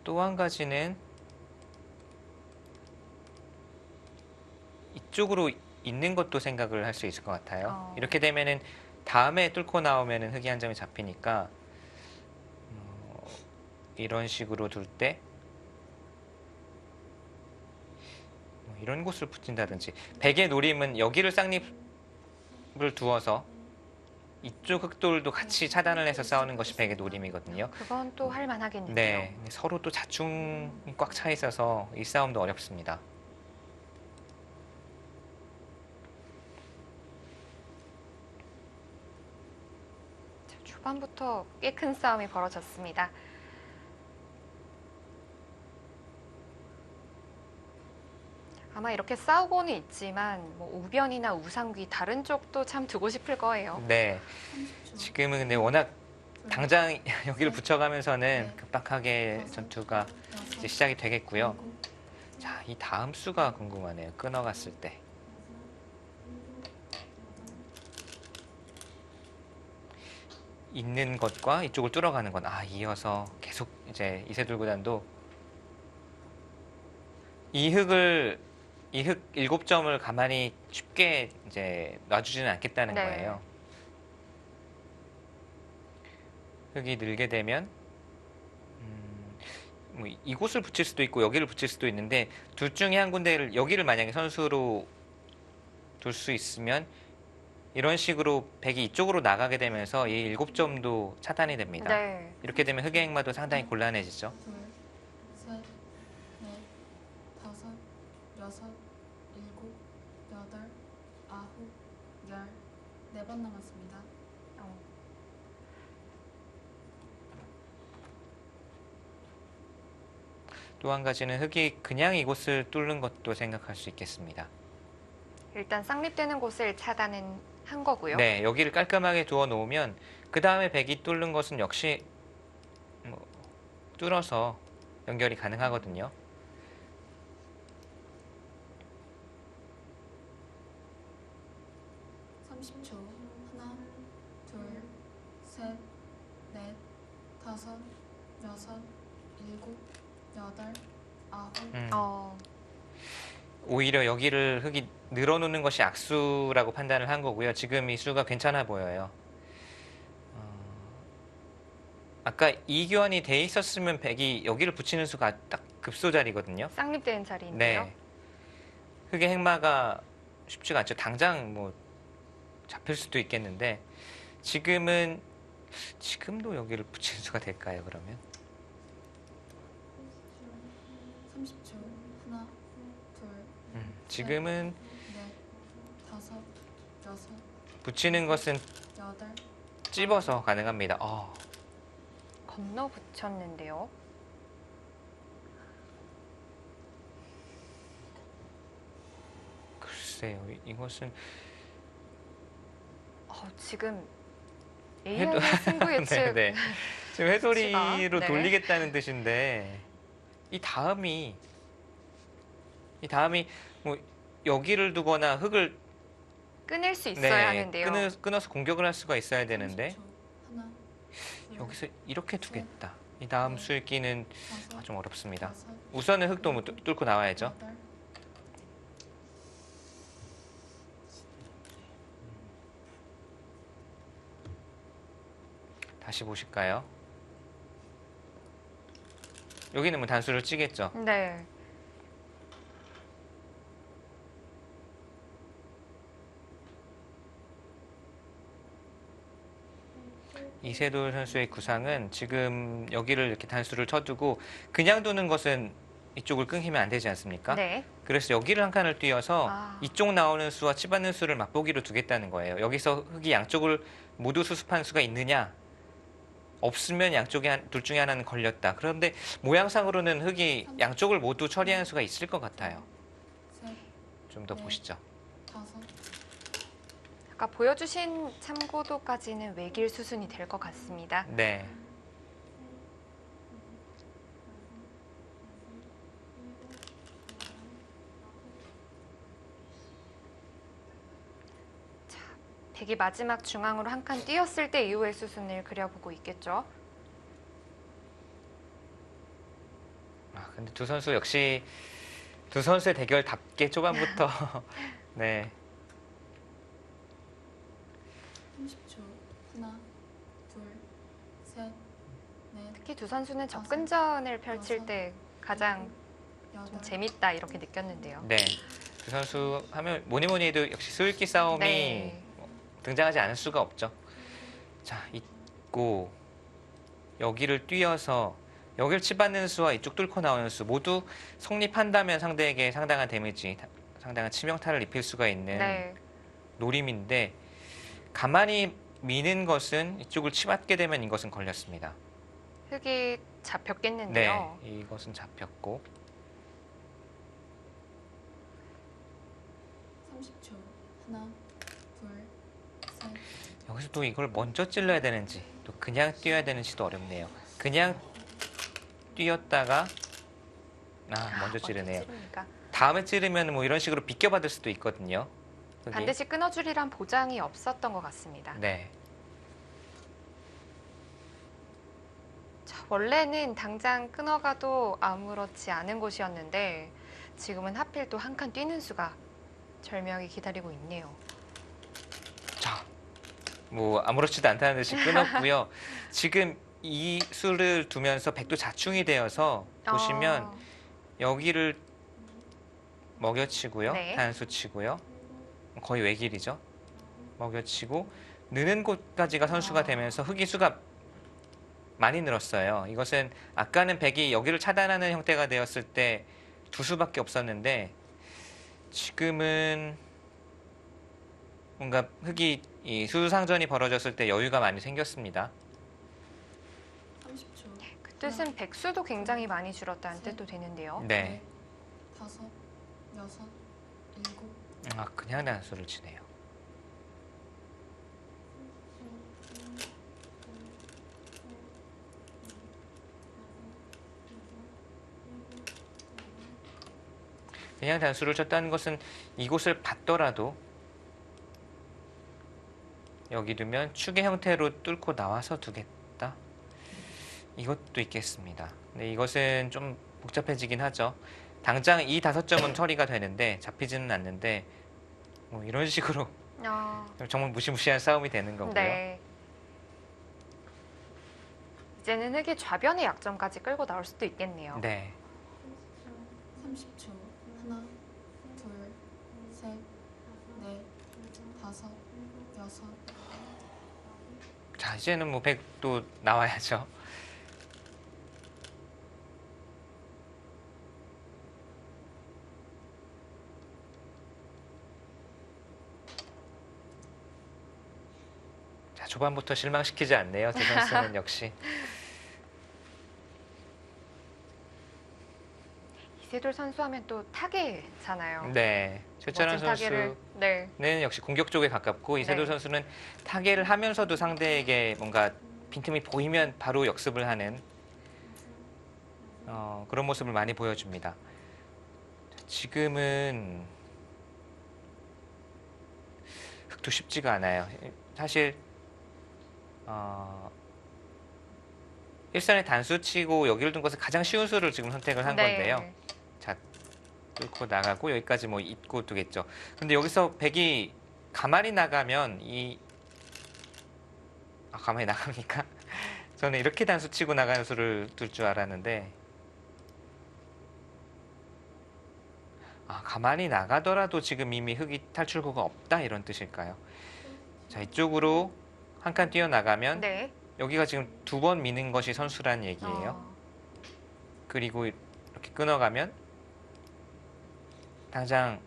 또 한 가지는 이쪽으로 있는 것도 생각을 할 수 있을 것 같아요. 이렇게 되면은 다음에 뚫고 나오면은 흙이 한 점이 잡히니까 이런 식으로 둘 때 이런 곳을 붙인다든지 백의 노림은 여기를 쌍립을 두어서 이쪽 흑돌도 같이 차단을 해서 싸우는 것이 백의 노림이거든요. 그건 또 할만하겠네요. 네, 서로 또 자충이 꽉 차 있어서 이 싸움도 어렵습니다. 초반부터 꽤 큰 싸움이 벌어졌습니다. 아마 이렇게 싸우고는 있지만 뭐 우변이나 우상귀 다른 쪽도 참 두고 싶을 거예요. 네, 지금은 근데 워낙 당장 여기를 붙여가면서는 급박하게 전투가 이제 시작이 되겠고요. 자, 이 다음 수가 궁금하네요. 끊어갔을 때. 있는 것과 이쪽을 뚫어가는 건 이어서 계속 이제 이세돌 구단도 이 흙 7점을 가만히 쉽게 이제 놔주지는 않겠다는 네. 거예요. 흙이 늘게 되면 뭐 이곳을 붙일 수도 있고 여기를 붙일 수도 있는데 둘 중에 한 군데를 여기를 만약에 선수로 둘 수 있으면 이런 식으로 백이 이쪽으로 나가게 되면서 이 7점도 차단이 됩니다. 네. 이렇게 되면 흙의 행마도 상당히 곤란해지죠. 둘, 셋, 넷, 다섯, 여섯, 일곱, 여덟, 아홉, 열. 4번 남았습니다. 또 한 가지는 흙이 그냥 이곳을 뚫는 것도 생각할 수 있겠습니다. 일단 쌍립되는 곳을 차단은 한 거고요. 네, 여기를 깔끔하게 두어 놓으면 그 다음에 백이 뚫는 것은 역시 뚫어서 연결이 가능하거든요. (30초) 하나, 둘, 셋, 넷, 다섯, 여섯, 일곱, 여덟, 아홉. 오히려 여기를 흙이 늘어놓는 것이 악수라고 판단을 한 거고요. 지금 이 수가 괜찮아 보여요. 아까 이교환이 돼 있었으면 백이 여기를 붙이는 수가 딱 급소 자리거든요. 쌍립된 자리인데요. 네. 흙의 행마가 쉽지가 않죠. 당장 뭐 잡힐 수도 있겠는데 지금도 여기를 붙이는 수가 될까요, 그러면? 30초 하나, 둘, 지금은 넷, 다섯, 여섯, 붙이는 것은 여덟. 찝어서 가능합니다. 건너 붙였는데요. 글쎄요, 이것은 지금 AI의 승부 예측. 네. 지금 해소리로 네. 돌리겠다는 뜻인데 이 다음이 뭐 여기를 두거나 흙을 끊을 수 있어야 하는데요. 끊어서 공격을 할 수가 있어야 되는데 30초 하나, 둘, 여기서 이렇게 두겠다. 이 다음 수읽기는 다섯, 좀 어렵습니다. 여섯, 우선은 흙도 뭐 뚫고 나와야죠. 여덟. 다시 보실까요? 여기는 뭐 단수를 찌겠죠. 네. 이세돌 선수의 구상은 지금 여기를 이렇게 단수를 쳐두고 그냥 두는 것은 이쪽을 끊기면 안 되지 않습니까? 네. 그래서 여기를 한 칸을 띄어서 이쪽 나오는 수와 치받는 수를 맛보기로 두겠다는 거예요. 여기서 흙이 양쪽을 모두 수습한 수가 있느냐? 없으면 양쪽에 둘 중에 하나는 걸렸다. 그런데 모양상으로는 흙이 양쪽을 모두 처리하는 수가 있을 것 같아요. 좀 더 보시죠. 다섯. 아까 보여주신 참고도까지는 외길 수순이 될 것 같습니다. 네. 백이 마지막 중앙으로 한 칸 띄었을 때 이후의 수순을 그려보고 있겠죠. 근데 두 선수 역시 두 선수의 대결답게 초반부터 네. 30초 하나, 둘, 셋, 넷. 특히 두 선수는 접근전을 펼칠 때 가장 좀 재밌다 이렇게 느꼈는데요. 네. 두 선수 하면 뭐니 해도 역시 수읽기 싸움이 네. 등장하지 않을 수가 없죠. 자, 있고 여기를 뛰어서 여기를 치받는 수와 이쪽 뚫고 나오는 수 모두 성립한다면 상대에게 상당한 데미지, 상당한 치명타를 입힐 수가 있는 네. 노림인데 가만히 미는 것은 이쪽을 치받게 되면 이것은 걸렸습니다. 흙이 잡혔겠는데요. 네, 이것은 잡혔고 30초 하나, 둘, 셋. 여기서 또 이걸 먼저 찔러야 되는지 또 그냥 뛰어야 되는지도 어렵네요. 그냥 뛰었다가 먼저 찌르네요. 찌르니까. 다음에 찌르면 뭐 이런 식으로 비껴받을 수도 있거든요. 여기. 반드시 끊어주리란 보장이 없었던 것 같습니다. 네. 원래는 당장 끊어가도 아무렇지 않은 곳이었는데 지금은 하필 또 한 칸 뛰는 수가 절묘하게 기다리고 있네요. 자, 뭐 아무렇지도 않다는 듯이 끊었고요. 지금 이 수를 두면서 백도 자충이 되어서 보시면 여기를 먹여치고요. 네. 단수 치고요. 거의 외길이죠. 먹여치고 느는 곳까지가 선수가 되면서 흑이 수가 많이 늘었어요. 이것은 아까는 백이 여기를 차단하는 형태가 되었을 때 두 수밖에 없었는데 지금은 뭔가 흑이 이 수상전이 벌어졌을 때 여유가 많이 생겼습니다. 30초. 그 뜻은 백수도 굉장히 많이 줄었다는 뜻도 되는데요. 네. 5, 6, 7. 아, 그냥 단수를 치네요. 그냥 단수를 쳤다는 것은 이곳을 받더라도 여기 두면 축의 형태로 뚫고 나와서 두겠다. 이것도 있겠습니다. 근데 이것은 좀 복잡해지긴 하죠. 당장 이 5점은 처리가 되는데 잡히지는 않는데 뭐 이런 식으로 정말 무시무시한 싸움이 되는 거고요. 네. 이제는 흑이 좌변의 약점까지 끌고 나올 수도 있겠네요. 네. 30초. 하나, 둘, 셋, 넷, 다섯, 여섯. 자, 이제는 뭐 백도 나와야죠. 자, 초반부터 실망시키지 않네요. 두 선수는 역시. 이세돌 선수 하면 또 타계잖아요. 네. 최철환 멋진 타계를, 선수는 네. 역시 공격 쪽에 가깝고 이세돌 네. 선수는 타계를 하면서도 상대에게 뭔가 빈틈이 보이면 바로 역습을 하는 그런 모습을 많이 보여줍니다. 지금은 흑도 쉽지가 않아요. 사실 일선에 단수 치고 여기를 둔 것은 가장 쉬운 수를 지금 선택을 한 네. 건데요. 자, 뚫고 나가고 여기까지 뭐 잇고 두겠죠. 근데 여기서 백이 가만히 나가면 가만히 나갑니까? 저는 이렇게 단수 치고 나가는 수를 둘 줄 알았는데 가만히 나가더라도 지금 이미 흑이 탈출구가 없다 이런 뜻일까요? 자, 이쪽으로 한 칸 뛰어나가면 네. 여기가 지금 2번 미는 것이 선수란 얘기예요. 그리고 이렇게 끊어가면 당장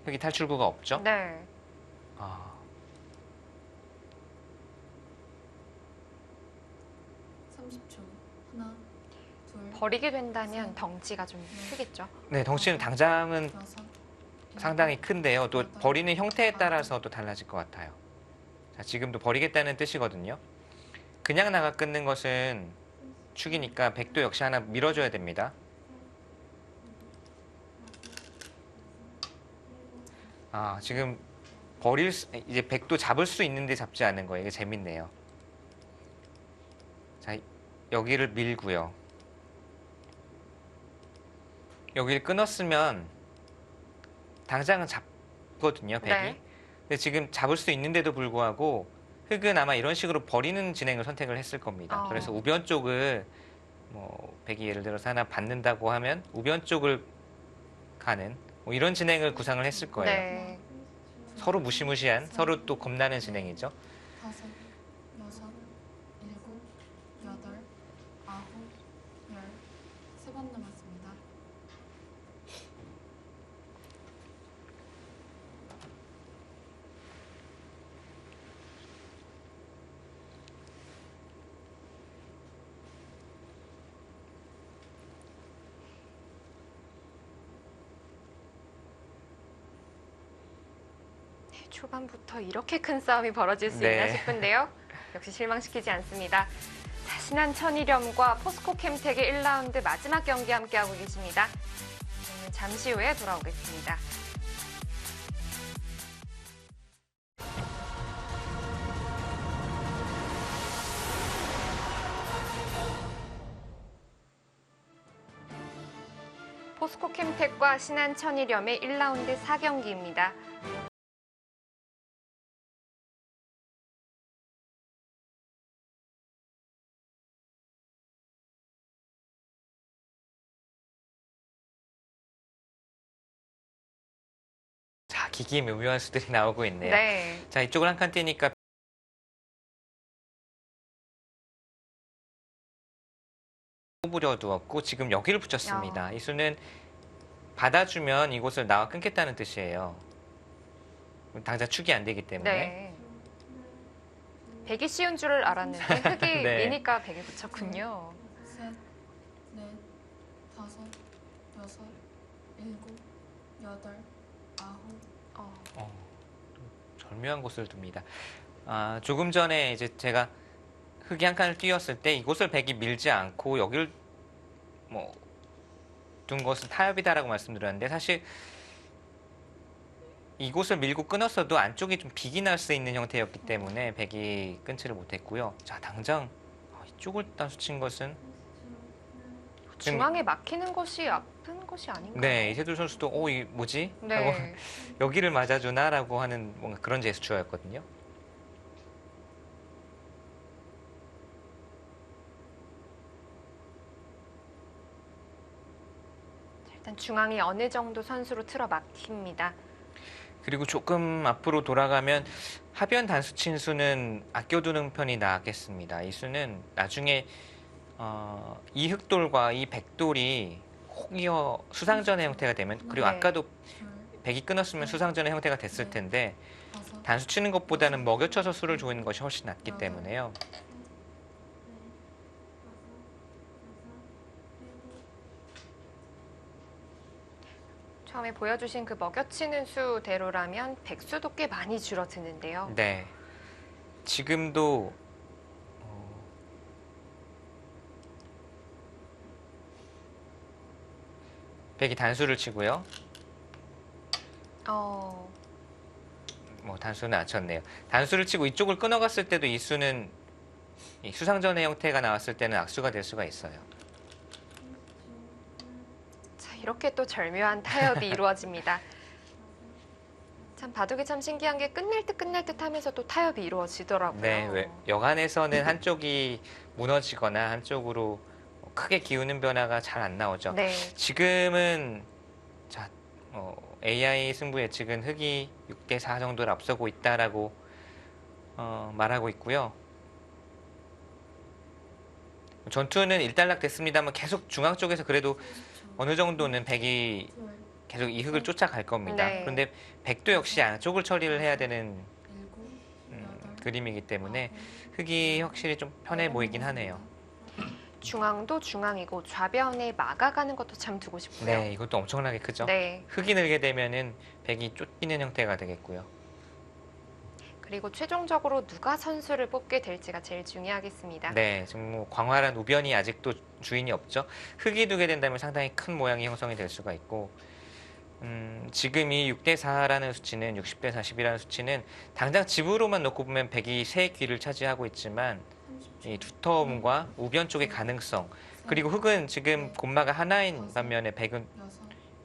흑이 탈출구가 없죠? 네. 아, 30초. 하나, 둘, 버리게 된다면 덩치가 좀 크겠죠. 네, 덩치는 당장은 여섯. 상당히 큰데요. 또 버리는 형태에 따라서 또 달라질 것 같아요. 자, 지금도 버리겠다는 뜻이거든요. 그냥 나가 끊는 것은 축이니까 백도 역시 하나 밀어줘야 됩니다. 지금 이제 백도 잡을 수 있는데 잡지 않은 거예요. 이게 재밌네요. 자, 여기를 밀고요. 여기를 끊었으면 당장은 잡거든요, 백이. 네. 근데 지금 잡을 수 있는데도 불구하고 흑은 아마 이런 식으로 버리는 진행을 선택을 했을 겁니다. 그래서 우변 쪽을 백이 예를 들어서 하나 받는다고 하면 우변 쪽을 가는 이런 진행을 구상을 했을 거예요. 네. 서로 무시무시한, 서로 또 겁나는 진행이죠. 5, 6, 7, 8, 9, 10. 3번 남았습니다. 초반부터 이렇게 큰 싸움이 벌어질 수 있나 싶은데요. 역시 실망시키지 않습니다. 자, 신한 천일염과 포스코 캠텍의 1라운드 마지막 경기 함께하고 계십니다. 저는 잠시 후에 돌아오겠습니다. 포스코 캠텍과 신한 천일염의 1라운드 4경기입니다. 자, 기기묘묘한 수들이 나오고 있네요. 네. 자, 이쪽을 한 칸 뛰니까 뽑으려 두었고 지금 여기를 붙였습니다. 이 수는 받아주면 이곳을 나와 끊겠다는 뜻이에요. 당장 축이 안 되기 때문에. 네. 백이 쉬운 줄을 알았는데 흙이 네. 미니까 백이 붙였군요. 셋, 넷, 다섯, 여섯, 일곱, 여덟, 아홉. 절묘한 곳을 둡니다. 조금 전에 이제 제가 흙이 한 칸을 띄웠을 때 이곳을 백이 밀지 않고 여기를 둔 것은 타협이다라고 말씀드렸는데 사실 이곳을 밀고 끊었어도 안쪽이 좀 빅이 날 수 있는 형태였기 때문에 백이 끊지를 못했고요. 자, 당장 이쪽을 단수 친 것은 중앙에 막히는 것이 아픈 것이 아닌가요? 네, 이세돌 선수도 이 뭐지? 네. 하고 여기를 맞아주나라고 하는 뭔가 그런 제스처였거든요. 일단 중앙이 어느 정도 선수로 틀어 막힙니다. 그리고 조금 앞으로 돌아가면 하변 단수 친 수는 아껴두는 편이 나겠습니다. 이 수는 나중에 이 흑돌과 이 백돌이 혹이어 수상전의 형태가 되면 그리고 네. 아까도 백이 끊었으면 수상전의 형태가 됐을 텐데 단수 치는 것보다는 먹여쳐서 수를 조이는 것이 훨씬 낫기 때문에요. 처음에 보여주신 그 먹여치는 수대로라면 백수도 꽤 많이 줄어드는데요. 네. 지금도 백이 단수를 치고요. 단수는 안 쳤네요. 단수를 치고 이쪽을 끊어갔을 때도 이 수는 이 수상전의 형태가 나왔을 때는 악수가 될 수가 있어요. 자, 이렇게 또 절묘한 타협이 이루어집니다. 참 바둑이 참 신기한 게 끝낼 듯 하면서 또 타협이 이루어지더라고요. 네, 여간에서는 한쪽이 무너지거나 한쪽으로 크게 기우는 변화가 잘 안 나오죠. 네. 지금은 자, AI 승부 예측은 흑이 6대4 정도를 앞서고 있다라고 말하고 있고요. 전투는 일단락 됐습니다만 계속 중앙 쪽에서 그래도 어느 정도는 백이 계속 이 흑을 쫓아갈 겁니다. 네. 그런데 백도 역시 안쪽을 처리를 해야 되는 그림이기 때문에 흑이 확실히 좀 편해 보이긴 하네요. 중앙도 중앙이고 좌변에 막아가는 것도 참 두고 싶고요. 네, 이것도 엄청나게 크죠. 네. 흑이 늘게 되면은 백이 쫓기는 형태가 되겠고요. 그리고 최종적으로 누가 선수를 뽑게 될지가 제일 중요하겠습니다. 네, 지금 뭐 광활한 우변이 아직도 주인이 없죠. 흑이 두게 된다면 상당히 큰 모양이 형성이 될 수가 있고 지금 이 6대4라는 수치는 60대 40이라는 수치는 당장 집으로만 놓고 보면 백이 세 귀를 차지하고 있지만 이 두터움과 우변 쪽의 가능성 그리고 흑은 지금 곰마가 하나인 반면에 백은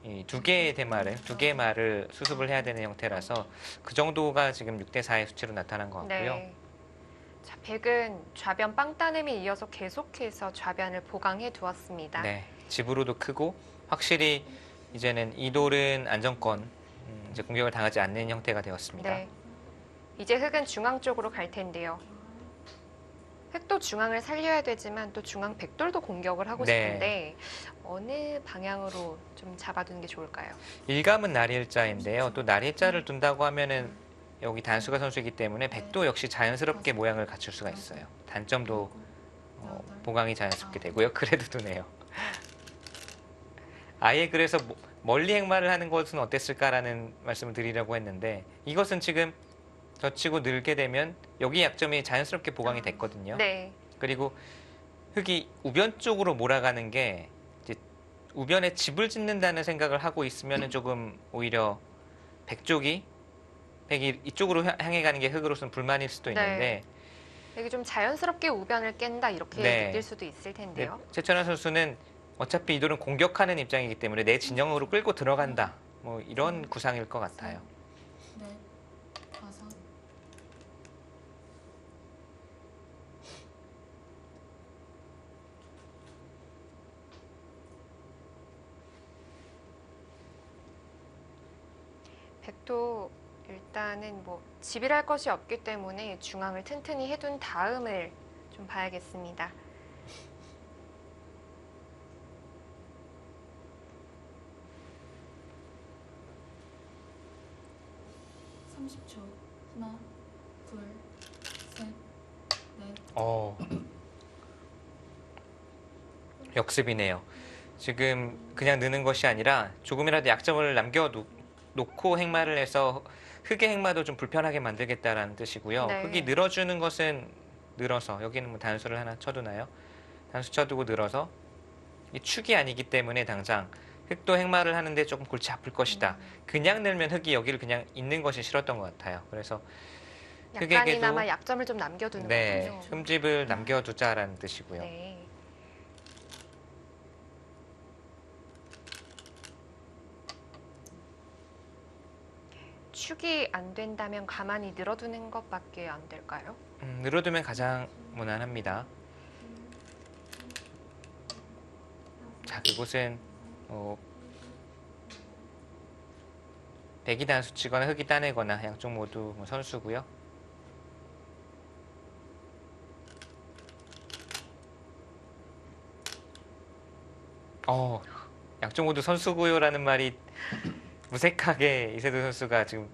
이 두 개의 대마를 두 개의 말을 수습을 해야 되는 형태라서 그 정도가 지금 6대4의 수치로 나타난 것 같고요. 네. 자, 백은 좌변 빵따냄에 이어서 계속해서 좌변을 보강해 두었습니다. 네, 집으로도 크고 확실히 이제는 이 돌은 안정권 이제 공격을 당하지 않는 형태가 되었습니다. 네. 이제 흑은 중앙 쪽으로 갈 텐데요. 흑도 중앙을 살려야 되지만 또 중앙 백돌도 공격을 하고 네. 싶은데 어느 방향으로 좀 잡아두는 게 좋을까요? 일감은 날일자인데요. 또 날일자를 둔다고 하면은 여기 단수가 선수이기 때문에 백도 역시 자연스럽게 모양을 갖출 수가 있어요. 단점도 보강이 자연스럽게 되고요. 그래도 두네요. 아예 그래서 멀리 행마를 하는 것은 어땠을까라는 말씀을 드리려고 했는데 이것은 지금 젖히고 늘게 되면 여기 약점이 자연스럽게 보강이 됐거든요. 네. 그리고 흑이 우변 쪽으로 몰아가는 게 이제 우변에 집을 짓는다는 생각을 하고 있으면 조금 오히려 백이 이쪽으로 향해 가는 게 흑으로서는 불만일 수도 있는데 이게 좀 자연스럽게 우변을 깬다 이렇게 네. 느낄 수도 있을 텐데요. 최천환 선수는 어차피 이 돌은 공격하는 입장이기 때문에 내 진영으로 끌고 들어간다. 뭐 이런 구상일 것 같아요. 넷, 다섯. 백도 일단은 뭐 집이랄 것이 없기 때문에 중앙을 튼튼히 해둔 다음을 좀 봐야겠습니다. (30초) 하나, 둘, 셋, 넷. 역습이네요. 지금 그냥 느는 것이 아니라 조금이라도 약점을 남겨놓고 행마를 해서 흑의 행마도 좀 불편하게 만들겠다라는 뜻이고요. 네. 흑이 늘어주는 것은 늘어서, 여기는 뭐 단수를 하나 쳐두나요? 단수 쳐두고 늘어서 이 축이 아니기 때문에 당장 흑도 행마를 하는데 조금 골치 아플 것이다. 그냥 늘면 흑이 여기를 그냥 있는 것이 싫었던 것 같아요. 그래서 약간이나마 약점을 좀 남겨두는 네, 거군요. 흠집을 남겨두자라는 뜻이고요. 네. 축이 안 된다면 가만히 늘어두는 것밖에 안 될까요? 늘어두면 가장 무난합니다. 자, 그곳은 백이 단수 치거나 흑이 따내거나 양쪽 모두 뭐 선수고요. 양쪽 모두 선수고요라는 말이 무색하게 이세돌 선수가 지금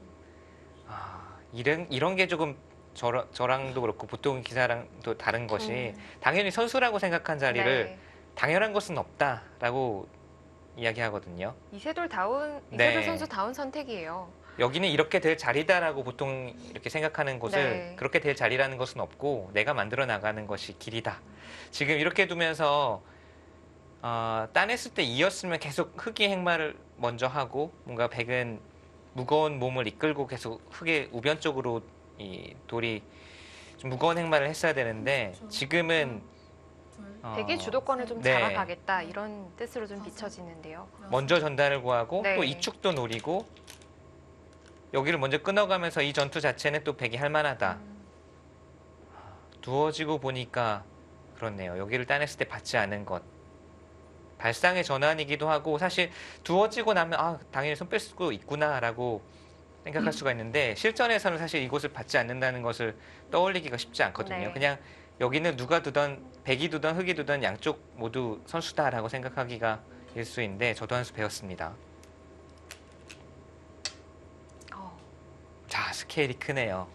이런 게 조금 저랑도 그렇고 보통 기사랑도 다른 것이 당연히 선수라고 생각한 자리를 네. 당연한 것은 없다라고 이야기하거든요. 이세돌 네. 선수 다운 선택이에요. 여기는 이렇게 될 자리다라고 보통 이렇게 생각하는 곳을 네. 그렇게 될 자리라는 것은 없고 내가 만들어 나가는 것이 길이다. 지금 이렇게 두면서 따냈을 때 이었으면 계속 흑이 행마를 먼저 하고 뭔가 백은 무거운 몸을 이끌고 계속 흑의 우변 쪽으로 이 돌이 좀 무거운 행마를 했어야 되는데 지금은 백의 주도권을 좀 네. 잡아가겠다 이런 뜻으로 좀 비춰지는데요. 먼저 전달을 구하고 네. 또 이 축도 노리고 여기를 먼저 끊어가면서 이 전투 자체는 또 백이 할만하다. 두어지고 보니까 그렇네요. 여기를 따냈을 때 받지 않은 것. 발상의 전환이기도 하고 사실 두어지고 나면 당연히 손 뺄 수도 있구나라고 생각할 수가 있는데 실전에서는 사실 이곳을 받지 않는다는 것을 떠올리기가 쉽지 않거든요. 네. 그냥 여기는 누가 두던 백이 두던 흑이 두던 양쪽 모두 선수다라고 생각하기가 일수인데 저도 한 수 배웠습니다. 자, 스케일이 크네요.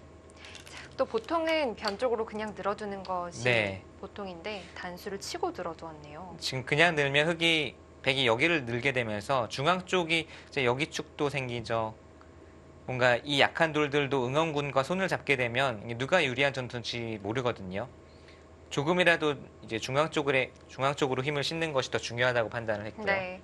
또 보통은 변 쪽으로 그냥 늘어두는 것이 네. 보통인데 단수를 치고 늘어두었네요. 지금 그냥 늘면 백이 여기를 늘게 되면서 중앙 쪽이 이제 여기 축도 생기죠. 뭔가 이 약한 돌들도 응원군과 손을 잡게 되면 누가 유리한 전투인지 모르거든요. 조금이라도 이제 중앙 쪽으로 힘을 싣는 것이 더 중요하다고 판단을 했고요. 네.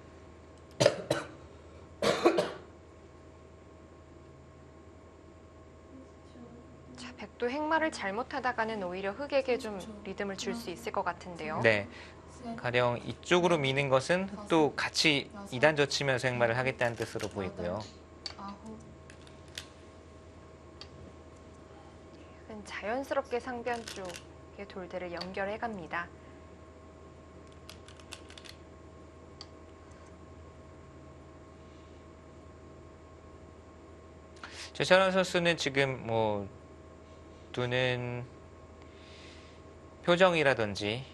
자, 백도 행마를 잘못하다가는 오히려 흑에게 좀 리듬을 줄 수 있을 것 같은데요. 네. 가령 이쪽으로 미는 것은 흑도 같이 2단 젖히면서 행마를 하겠다는 뜻으로 보이고요. 자연스럽게 상변 쪽의 돌들을 연결해 갑니다. 최철원 선수는 지금 뭐 두는 표정이라든지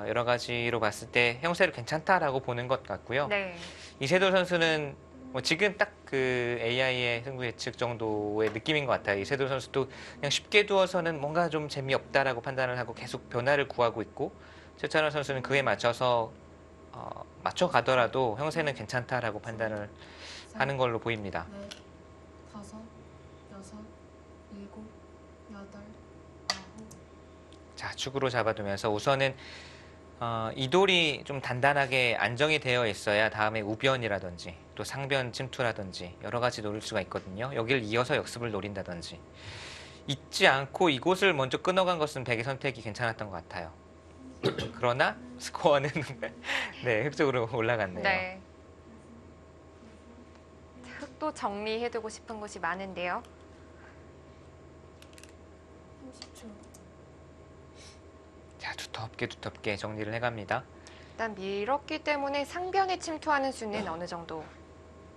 여러 가지로 봤을 때 형세를 괜찮다라고 보는 것 같고요. 네. 이세돌 선수는 뭐 지금 딱 그 AI의 승부 예측 정도의 느낌인 것 같아요. 이세돌 선수도 그냥 쉽게 두어서는 뭔가 좀 재미없다라고 판단을 하고 계속 변화를 구하고 있고 최찬원 선수는 그에 맞춰서 맞춰가더라도 형세는 괜찮다라고 판단을 하는 걸로 보입니다. 넷, 다섯, 여섯, 일곱, 여덟, 아홉. 자, 축으로 잡아두면서 우선은 이 돌이 좀 단단하게 안정이 되어 있어야 다음에 우변이라든지 또 상변 침투라든지 여러 가지 노릴 수가 있거든요. 여기를 이어서 역습을 노린다든지 잊지 않고 이곳을 먼저 끊어간 것은 백의 선택이 괜찮았던 것 같아요. 그러나 스코어는 네, 흙쪽으로 올라갔네요. 네. 흙도 정리해두고 싶은 곳이 많은데요. 30초. 자, 두텁게 정리를 해갑니다. 일단 밀었기 때문에 상변에 침투하는 수는 어느 정도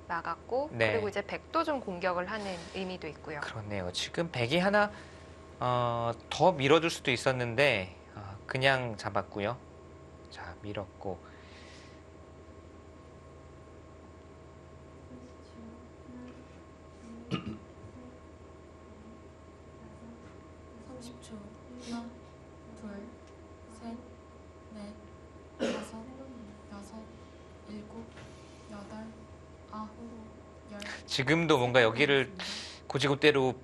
막았고 네. 그리고 이제 백도 좀 공격을 하는 의미도 있고요. 그렇네요. 지금 백이 하나 더 밀어줄 수도 있었는데 그냥 잡았고요. 자, 밀었고 30초. 하나, 둘, 셋, 넷, 다섯, 여섯, 일곱, 여덟, 아홉, 열. 지금도 뭔가 여기를 고지고대로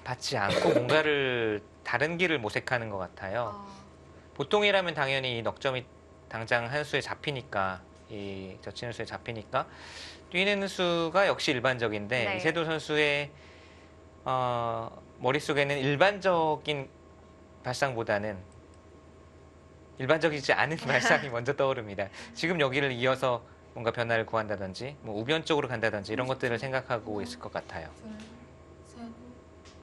받지 않고 뭔가를 다른 길을 모색하는 것 같아요. 보통이라면 당연히 이 넉점이 당장 한 수에 잡히니까 이 젖히는 수에 잡히니까 뛰는 수가 역시 일반적인데 네. 이세돌 선수의 머릿속에는 일반적인 발상보다는 일반적이지 않은 발상이 먼저 떠오릅니다. 지금 여기를 이어서 뭔가 변화를 구한다든지 뭐 우변 쪽으로 간다든지 이런 것들을 생각하고 있을 것 같아요. 둘, 셋,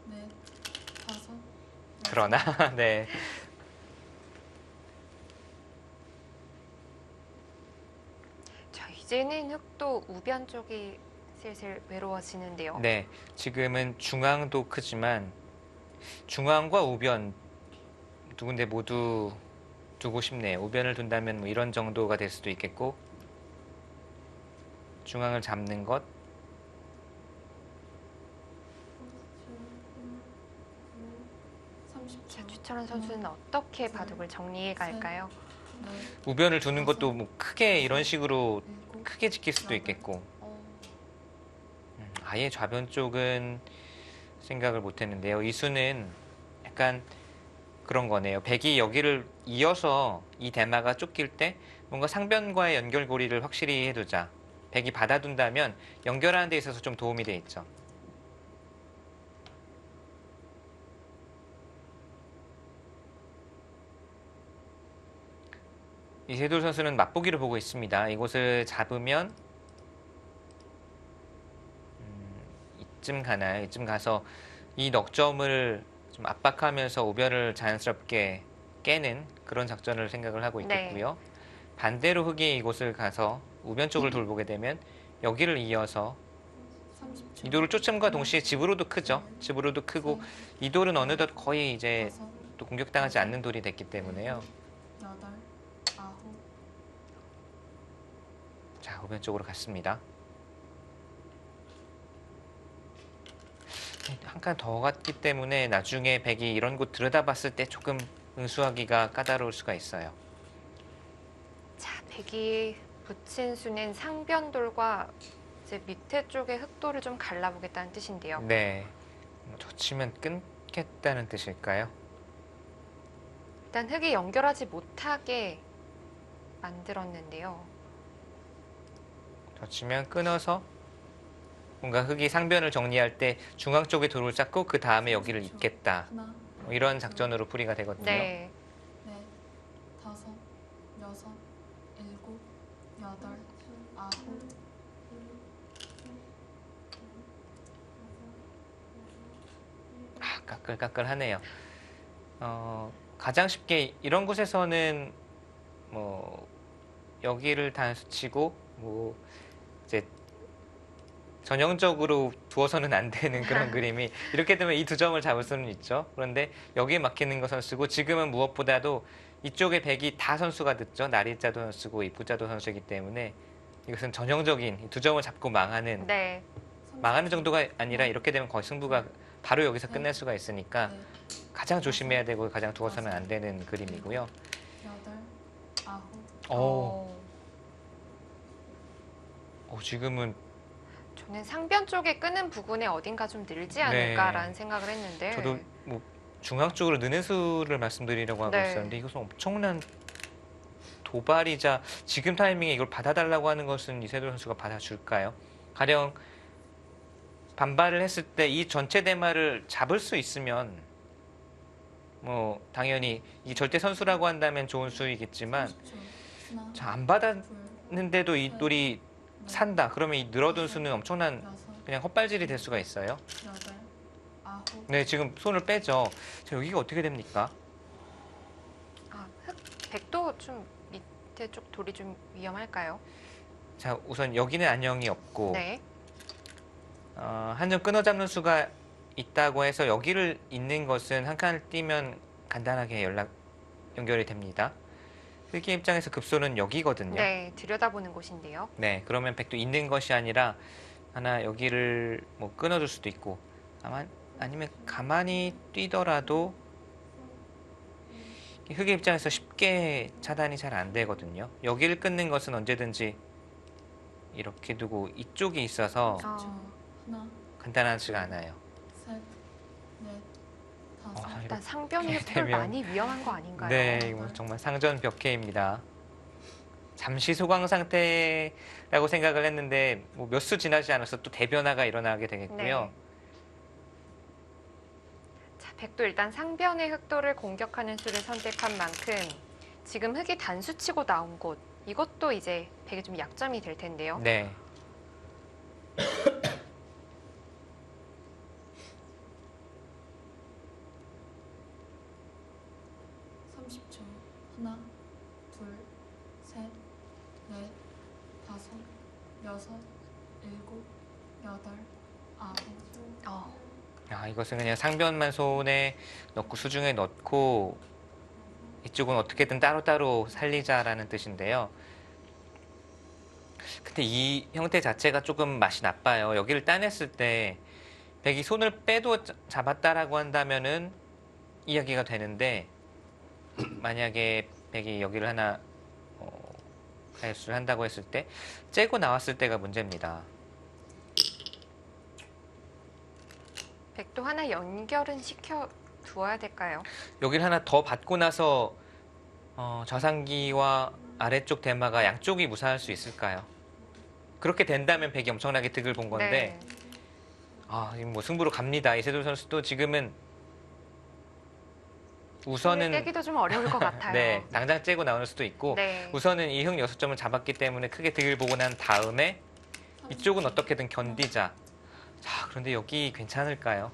넷, 다섯. 그러나 네. 자, 이제는 흙도 우변 쪽이 슬슬 외로워지는데요. 네, 지금은 중앙도 크지만 중앙과 우변 두 군데 모두 두고 싶네요. 우변을 둔다면 뭐 이런 정도가 될 수도 있겠고 중앙을 잡는 것 자, 추철원 선수는 어떻게 바둑을 정리해 갈까요? 우변을 두는 것도 뭐 크게 이런 식으로 크게 지킬 수도 있겠고 아예 좌변 쪽은 생각을 못했는데요. 이 수는 약간 그런 거네요. 백이 여기를 이어서 이 대마가 쫓길 때 뭔가 상변과의 연결고리를 확실히 해두자. 백이 받아둔다면 연결하는 데 있어서 좀 도움이 돼 있죠. 이세돌 선수는 맛보기를 보고 있습니다. 이곳을 잡으면 이쯤 가나요? 이쯤 가서 이 넉점을 좀 압박하면서 우변을 자연스럽게 깨는 그런 작전을 생각을 하고 있겠고요. 네. 반대로 흙이 이곳을 가서 우변 쪽을 돌보게 되면 여기를 이어서 이 돌을 쫓음과 동시에 집으로도 크죠. 집으로도 크고 이 돌은 어느덧 거의 이제 또 공격당하지 않는 돌이 됐기 때문에요. 여덟, 아홉. 자, 우변 쪽으로 갔습니다. 한 칸 더 갔기 때문에 나중에 백이 이런 곳 들여다봤을 때 조금 응수하기가 까다로울 수가 있어요. 자, 백이 붙인 수는 상변돌과 이제 밑에 쪽의 흙돌을 좀 갈라보겠다는 뜻인데요. 네, 젖히면 끊겠다는 뜻일까요? 일단 흙이 연결하지 못하게 만들었는데요. 젖히면 끊어서 뭔가 흙이 상변을 정리할 때 중앙 쪽에 돌을 쌓고 그 다음에 여기를 잇겠다. 하나, 뭐 이런 작전으로 풀이가 되거든요. 네. 넷, 다섯, 여섯, 일곱, 여덟, 아홉. 까끌까끌하네요. 가장 쉽게 이런 곳에서는 뭐 여기를 단수 치고 뭐 이제 전형적으로 두어서는 안 되는 그런 그림이 이렇게 되면 이 두 점을 잡을 수는 있죠. 그런데 여기에 막히는 것은 쓰고 지금은 무엇보다도 이쪽에 백이 다 선수가 늦죠. 나리자도 선수고 이부자도 선수이기 때문에 이것은 전형적인 두 점을 잡고 망하는 네. 망하는 정도가 아니라 이렇게 되면 거의 승부가 바로 여기서 끝낼 수가 있으니까 네, 가장 조심해야 되고 가장 두어서는 안 되는 그림이고요. 여덟, 아홉. 지금은 저는 상변 쪽에 끄는 부분에 어딘가 좀 늘지 않을까라는 생각을 했는데 저도 뭐 중앙 쪽으로 느는 수를 말씀드리려고 하고 네. 있었는데 이것은 엄청난 도발이자 지금 타이밍에 이걸 받아달라고 하는 것은 이세돌 선수가 받아줄까요? 가령 반발을 했을 때 이 전체 대마를 잡을 수 있으면 뭐 당연히 이 절대 선수라고 한다면 좋은 수이겠지만 30초. 하나, 자, 안 받았는데도 이 돌이 산다. 그러면 이 늘어둔 수는 엄청난 여섯, 그냥 헛발질이 될 수가 있어요. 여덟, 아홉, 네, 지금 손을 빼죠. 자, 여기가 어떻게 됩니까? 아, 백도 좀 밑에 쪽 돌이 좀 위험할까요? 자, 우선 여기는 안녕이 없고 네. 한 점 끊어잡는 수가 있다고 해서 여기를 잇는 것은 한 칸을 띄면 간단하게 연결이 됩니다. 흑기 입장에서 급소는 여기거든요. 네, 들여다보는 곳인데요. 네, 그러면 백도 있는 것이 아니라 하나 여기를 뭐 끊어줄 수도 있고 아니면 가만히 뛰더라도 흑의 입장에서 쉽게 차단이 잘 안 되거든요. 여기를 끊는 것은 언제든지 이렇게 두고 이쪽이 있어서 하나, 간단하지가 않아요. 셋, 넷, 다섯. 일단 상변 이렇게 흑돌 되면- 많이 위험한 거 아닌가요? 네, 이거 정말 상전벽해입니다. 잠시 소강 상태라고 생각을 했는데 뭐 몇 수 지나지 않아서 또 대변화가 일어나게 되겠고요. 네. 자, 백도 일단 상변의 흑돌을 공격하는 수를 선택한 만큼 지금 흑이 단수치고 나온 곳 이것도 이제 백의 좀 약점이 될 텐데요. 네. 하나, 둘, 셋, 넷, 다섯, 여섯, 일곱, 여덟, 아홉. 이것은 그냥 상변만 손에 넣고 수중에 넣고 이쪽은 어떻게든 따로따로 살리자라는 뜻인데요. 근데 이 형태 자체가 조금 맛이 나빠요. 여기를 따냈을 때 백이 손을 빼도 잡았다라고 한다면은 이야기가 되는데 만약에 백이 여기를 하나 가열수를 한다고 했을 때 째고 나왔을 때가 문제입니다. 백도 하나 연결은 시켜 두어야 될까요? 여기를 하나 더 받고 나서 좌상기와 아래쪽 대마가 양쪽이 무사할 수 있을까요? 그렇게 된다면 백이 엄청나게 득을 본 건데 이거 뭐 승부로 갑니다. 이세돌 선수도 지금은 우선은 깨기도 좀 어려울 것 같아요. 네, 당장 째고 나올 수도 있고 네. 우선은 이 흑 6점을 잡았기 때문에 크게 득을 보고 난 다음에 이쪽은 어떻게든 견디자. 자, 그런데 여기 괜찮을까요?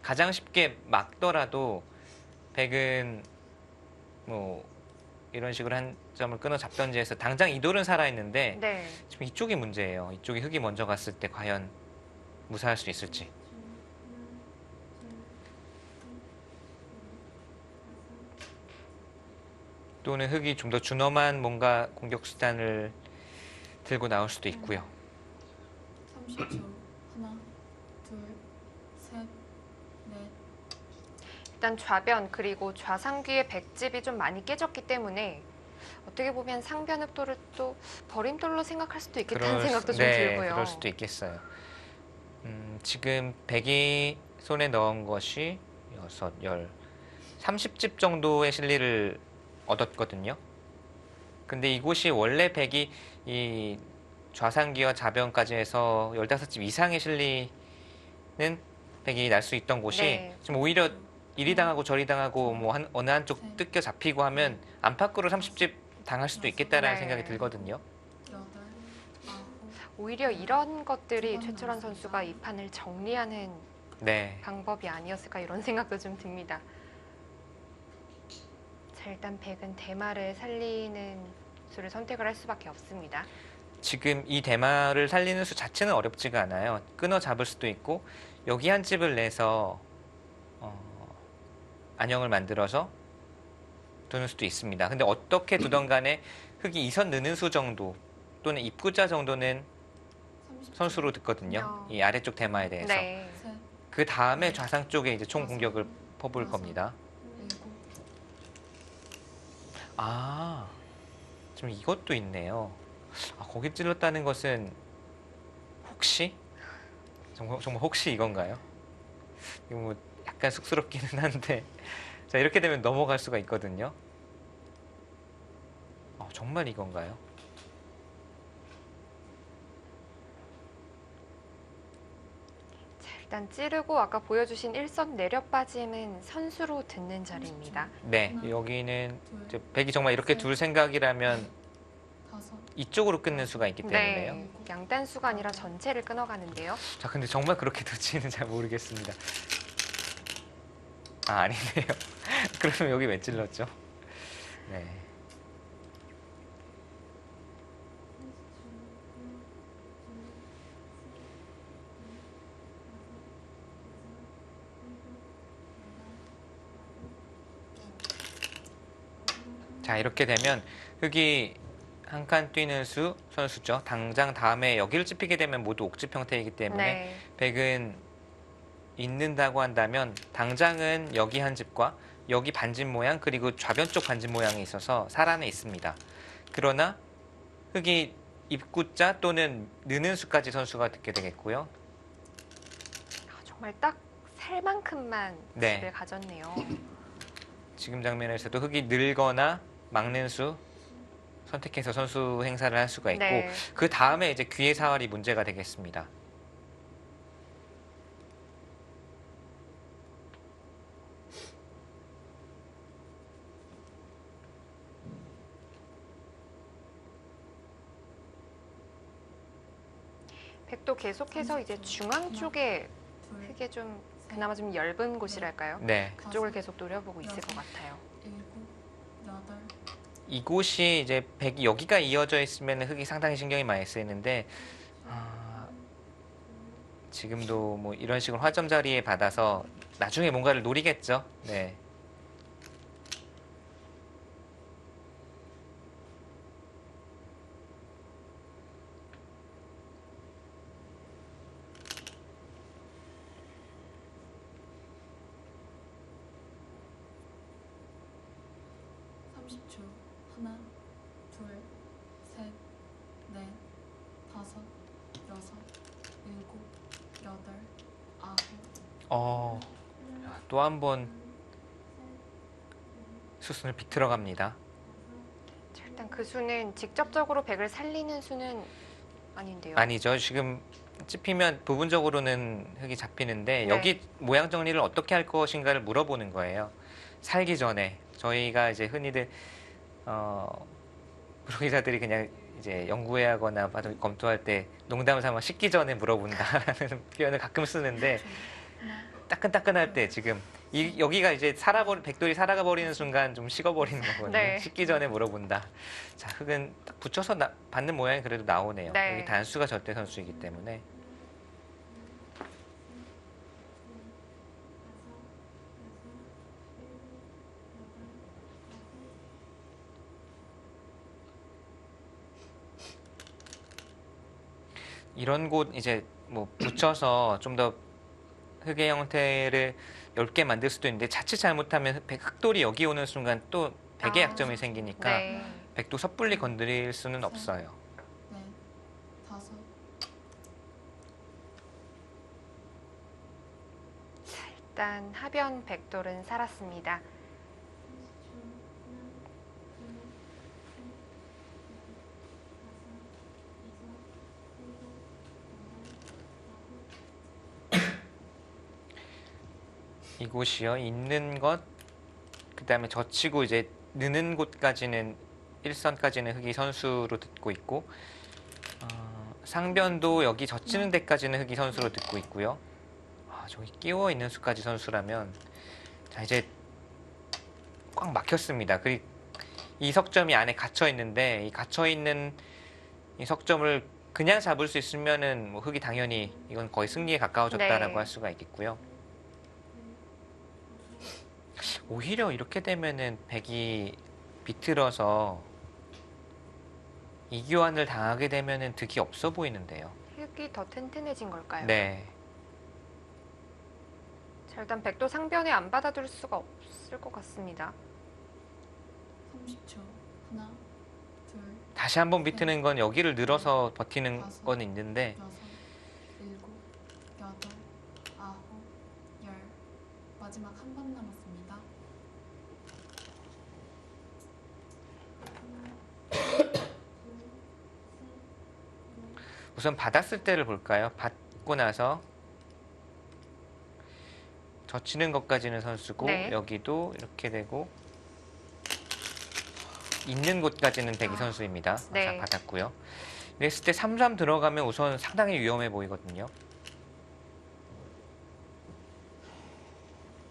가장 쉽게 막더라도 백은 뭐 이런 식으로 한 점을 끊어 잡던지 해서 당장 이 돌은 살아있는데 네. 지금 이쪽이 문제예요. 이쪽이 흑이 먼저 갔을 때 과연 무사할 수 있을지. 또는 흑이 좀 더 준엄한 뭔가 공격 수단을 들고 나올 수도 있고요. 30초. 하나, 둘, 셋, 넷. 일단 좌변 그리고 좌상귀의 백집이 좀 많이 깨졌기 때문에 어떻게 보면 상변 흑돌을 또 버림돌로 생각할 수도 있겠다는 생각도 좀 들고요. 그럴 수도 있겠어요. 지금 백이 손에 넣은 것이 6, 10, 30집 정도의 실리를 얻었거든요. 근데 이곳이 원래 백이 이 좌상기와 좌변까지 해서 15집 이상의 실리는 백이 날 수 있던 곳이 네. 지금 오히려 이리 당하고 저리 당하고 뭐 어느 한쪽 뜯겨 잡히고 하면 안팎으로 30집 당할 수도 있겠다라는 네. 생각이 들거든요. 오히려 이런 것들이 최철원 선수가 이 판을 정리하는 네. 방법이 아니었을까 이런 생각도 좀 듭니다. 자, 일단 백은 대마를 살리는 수를 선택을 할 수밖에 없습니다. 지금 이 대마를 살리는 수 자체는 어렵지가 않아요. 끊어 잡을 수도 있고 여기 한 집을 내서 안형을 만들어서 두는 수도 있습니다. 근데 어떻게 두던 간에 흑이 2선 느는 수 정도 또는 입구자 정도는 선수로 듣거든요. 이 아래쪽 대마에 대해서. 네. 그 다음에 좌상 쪽에 이제 총 공격을 퍼볼 겁니다. 지금 이것도 있네요. 거기 찔렀다는 것은 혹시? 정말 혹시 이건가요? 이거 뭐 약간 쑥스럽기는 한데 자, 이렇게 되면 넘어갈 수가 있거든요. 정말 이건가요? 일단 찌르고 아까 보여주신 일선 내려 빠짐은 선수로 듣는 자리입니다. 네, 여기는 이제 백이 정말 이렇게 둘 생각이라면 이쪽으로 끊는 수가 있기 때문에요. 네, 양단수가 아니라 전체를 끊어가는데요. 자, 근데 정말 그렇게 될지는 잘 모르겠습니다. 아, 아니네요. 그러면 여기 왜 찔렀죠? 네. 자, 이렇게 되면 흙이 한 칸 뛰는 선수죠. 당장 다음에 여기를 찝히게 되면 모두 옥집 형태이기 때문에 네. 백은 있는다고 한다면 당장은 여기 한 집과 여기 반집 모양 그리고 좌변 쪽 반집 모양이 있어서 살아는 있습니다. 그러나 흙이 입구자 또는 느는 수까지 선수가 듣게 되겠고요. 정말 딱 살 만큼만 네. 집을 가졌네요. 지금 장면에서도 흙이 늘거나 막는 수 선택해서 선수 행사를 할 수가 있고 네. 그 다음에 이제 귀의 사활이 문제가 되겠습니다. 백도 계속해서 이제 중앙 쪽에 흙에 좀 그나마 좀 얇은 곳이랄까요? 네. 그쪽을 계속 노려보고 있을 것 같아요. 이곳이 이제 백이 여기가 이어져 있으면 흙이 상당히 신경이 많이 쓰이는데 지금도 뭐 이런 식으로 화점 자리에 받아서 나중에 뭔가를 노리겠죠. 네. 하나, 둘, 셋, 넷, 다섯, 여섯, 일곱, 여덟, 아홉. 또 한 번 수순을 비틀어 갑니다. 일단 그 수는 직접적으로 백을 살리는 수는 아닌데요. 아니죠. 지금 찝히면 부분적으로는 흙이 잡히는데 네. 여기 모양 정리를 어떻게 할 것인가를 물어보는 거예요. 살기 전에 저희가 이제 흔히들 프로기자들이 그냥 이제 연구회하거나 검토할 때 농담을 삼아 식기 전에 물어본다라는 표현을 가끔 쓰는데 따끈따끈할 때 지금 여기가 이제 백돌이 살아가 버리는 순간 좀 식어버리는 거거든요. 네. 식기 전에 물어본다. 자, 흙은 딱 붙여서 받는 모양이 그래도 나오네요. 네. 여기 단수가 절대 선수이기 때문에. 이런 곳 이제 뭐 붙여서 좀 더 흙의 형태를 얇게 만들 수도 있는데 자칫 잘못하면 흙돌이 여기 오는 순간 또 백의 약점이 생기니까 네. 백도 섣불리 건드릴 수는 없어요. 넷, 다섯. 일단 하변 백돌은 살았습니다. 이곳이요. 있는 것, 그 다음에 젖히고 이제 느는 곳까지는 일선까지는 흙이 선수로 듣고 있고 상변도 여기 젖히는 데까지는 흙이 선수로 듣고 있고요. 저기 끼워 있는 수까지 선수라면 자 이제 꽉 막혔습니다. 그리고 이 석점이 안에 갇혀 있는데 이 갇혀 있는 이 석점을 그냥 잡을 수 있으면은 뭐 흙이 당연히 이건 거의 승리에 가까워졌다라고 네. 할 수가 있겠고요. 오히려 이렇게 되면은 백이 비틀어서 이교환을 당하게 되면은 득이 없어 보이는데요. 흙이 더 튼튼해진 걸까요? 네. 자, 일단 백도 상변에 안 받아둘 수가 없을 것 같습니다. 30초. 하나, 둘, 다시 한번 비트는 건 여기를 늘어서 버티는 건 있는데 여섯, 일곱, 여덟, 아홉, 열. 마지막 한 번 남았습니다. 우선 받았을 때를 볼까요? 받고 나서 젖히는 것까지는 선수고 네. 여기도 이렇게 되고 있는 곳까지는 백이 선수입니다. 네. 자, 받았고요. 이랬을 때 3-3 들어가면 우선 상당히 위험해 보이거든요.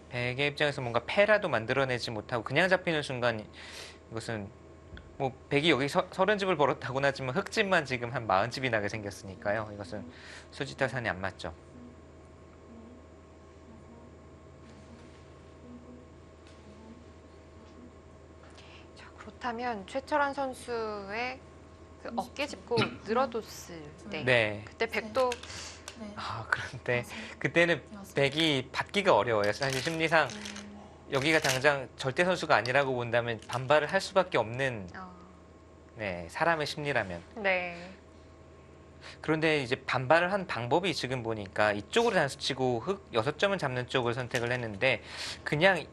백의 입장에서 뭔가 패라도 만들어내지 못하고 그냥 잡히는 순간 이것은 뭐 백이 여기 30집을 벌었다고는 하지만 흑집만 지금 한 40집이 나게 생겼으니까요. 이것은 수지타산이 안 맞죠. 자, 그렇다면 최철환 선수의 그 어깨 짚고 늘어뒀을 때 네. 그때 백도 그런데 그때는 백이 받기가 어려워요. 사실 심리상 여기가 당장 절대 선수가 아니라고 본다면 반발을 할 수밖에 없는 네, 사람의 심리라면. 네. 그런데 이제 반발을 한 방법이 지금 보니까 이쪽으로 단수 치고 흑 6점을 잡는 쪽을 선택을 했는데 그냥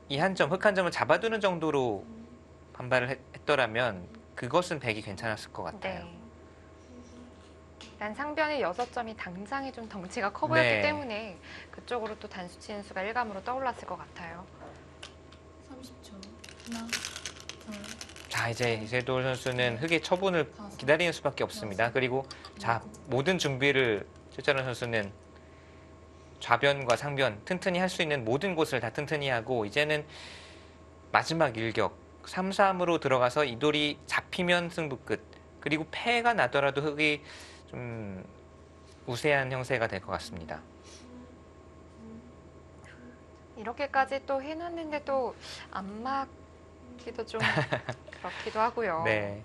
이 한 점, 흑 한 점을 잡아두는 정도로 반발을 했더라면 그것은 백이 괜찮았을 것 같아요. 네. 일단 상변의 6점이 당장에 좀 덩치가 커 보였기 네. 때문에 그쪽으로 또 단수 치는 수가 일감으로 떠올랐을 것 같아요. 30초. 하나, 둘, 자, 이제 이세돌 선수는 흑의 처분을 기다리는 수밖에 없습니다. 그리고 자, 모든 준비를 최철환 선수는 좌변과 상변 튼튼히 할 수 있는 모든 곳을 다 튼튼히 하고 이제는 마지막 일격 3-3으로 들어가서 이 돌이 잡히면 승부 끝. 그리고 패가 나더라도 흑이 좀 우세한 형세가 될 것 같습니다. 이렇게까지 또 해놨는데도 안 맞기도 좀 그렇기도 하고요. 네.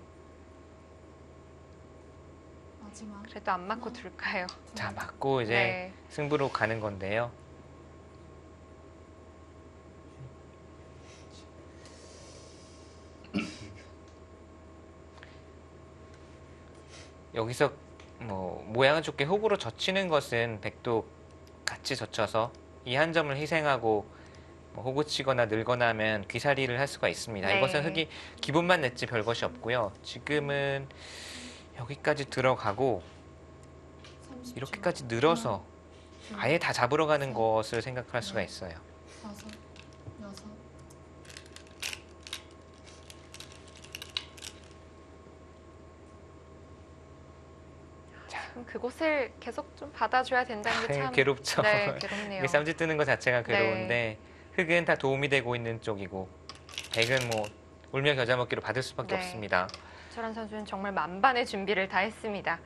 마지막. 그래도 안 맞고 둘까요? 자, 맞고 이제 네. 승부로 가는 건데요. 여기서 뭐 모양은 좋게 흑으로 젖히는 것은 백도 같이 젖혀서 이 한 점을 희생하고 뭐 호구 치거나 늘거나 하면 귀살이를 할 수가 있습니다. 네. 이것은 흑이 기분만 냈지 별것이 없고요. 지금은 여기까지 들어가고 이렇게까지 늘어서 아예 다 잡으러 가는 것을 생각할 수가 있어요. 5, 6. 그럼 그곳을 계속 좀 받아줘야 된다는 게 참 괴롭죠. 네, 괴롭네요. 이게 쌈짓 뜨는 것 자체가 괴로운데 흑은 다 도움이 되고 있는 쪽이고 백은 뭐 울며 겨자 먹기로 받을 수밖에 네. 없습니다. 최철환 선수는 정말 만반의 준비를 다 했습니다.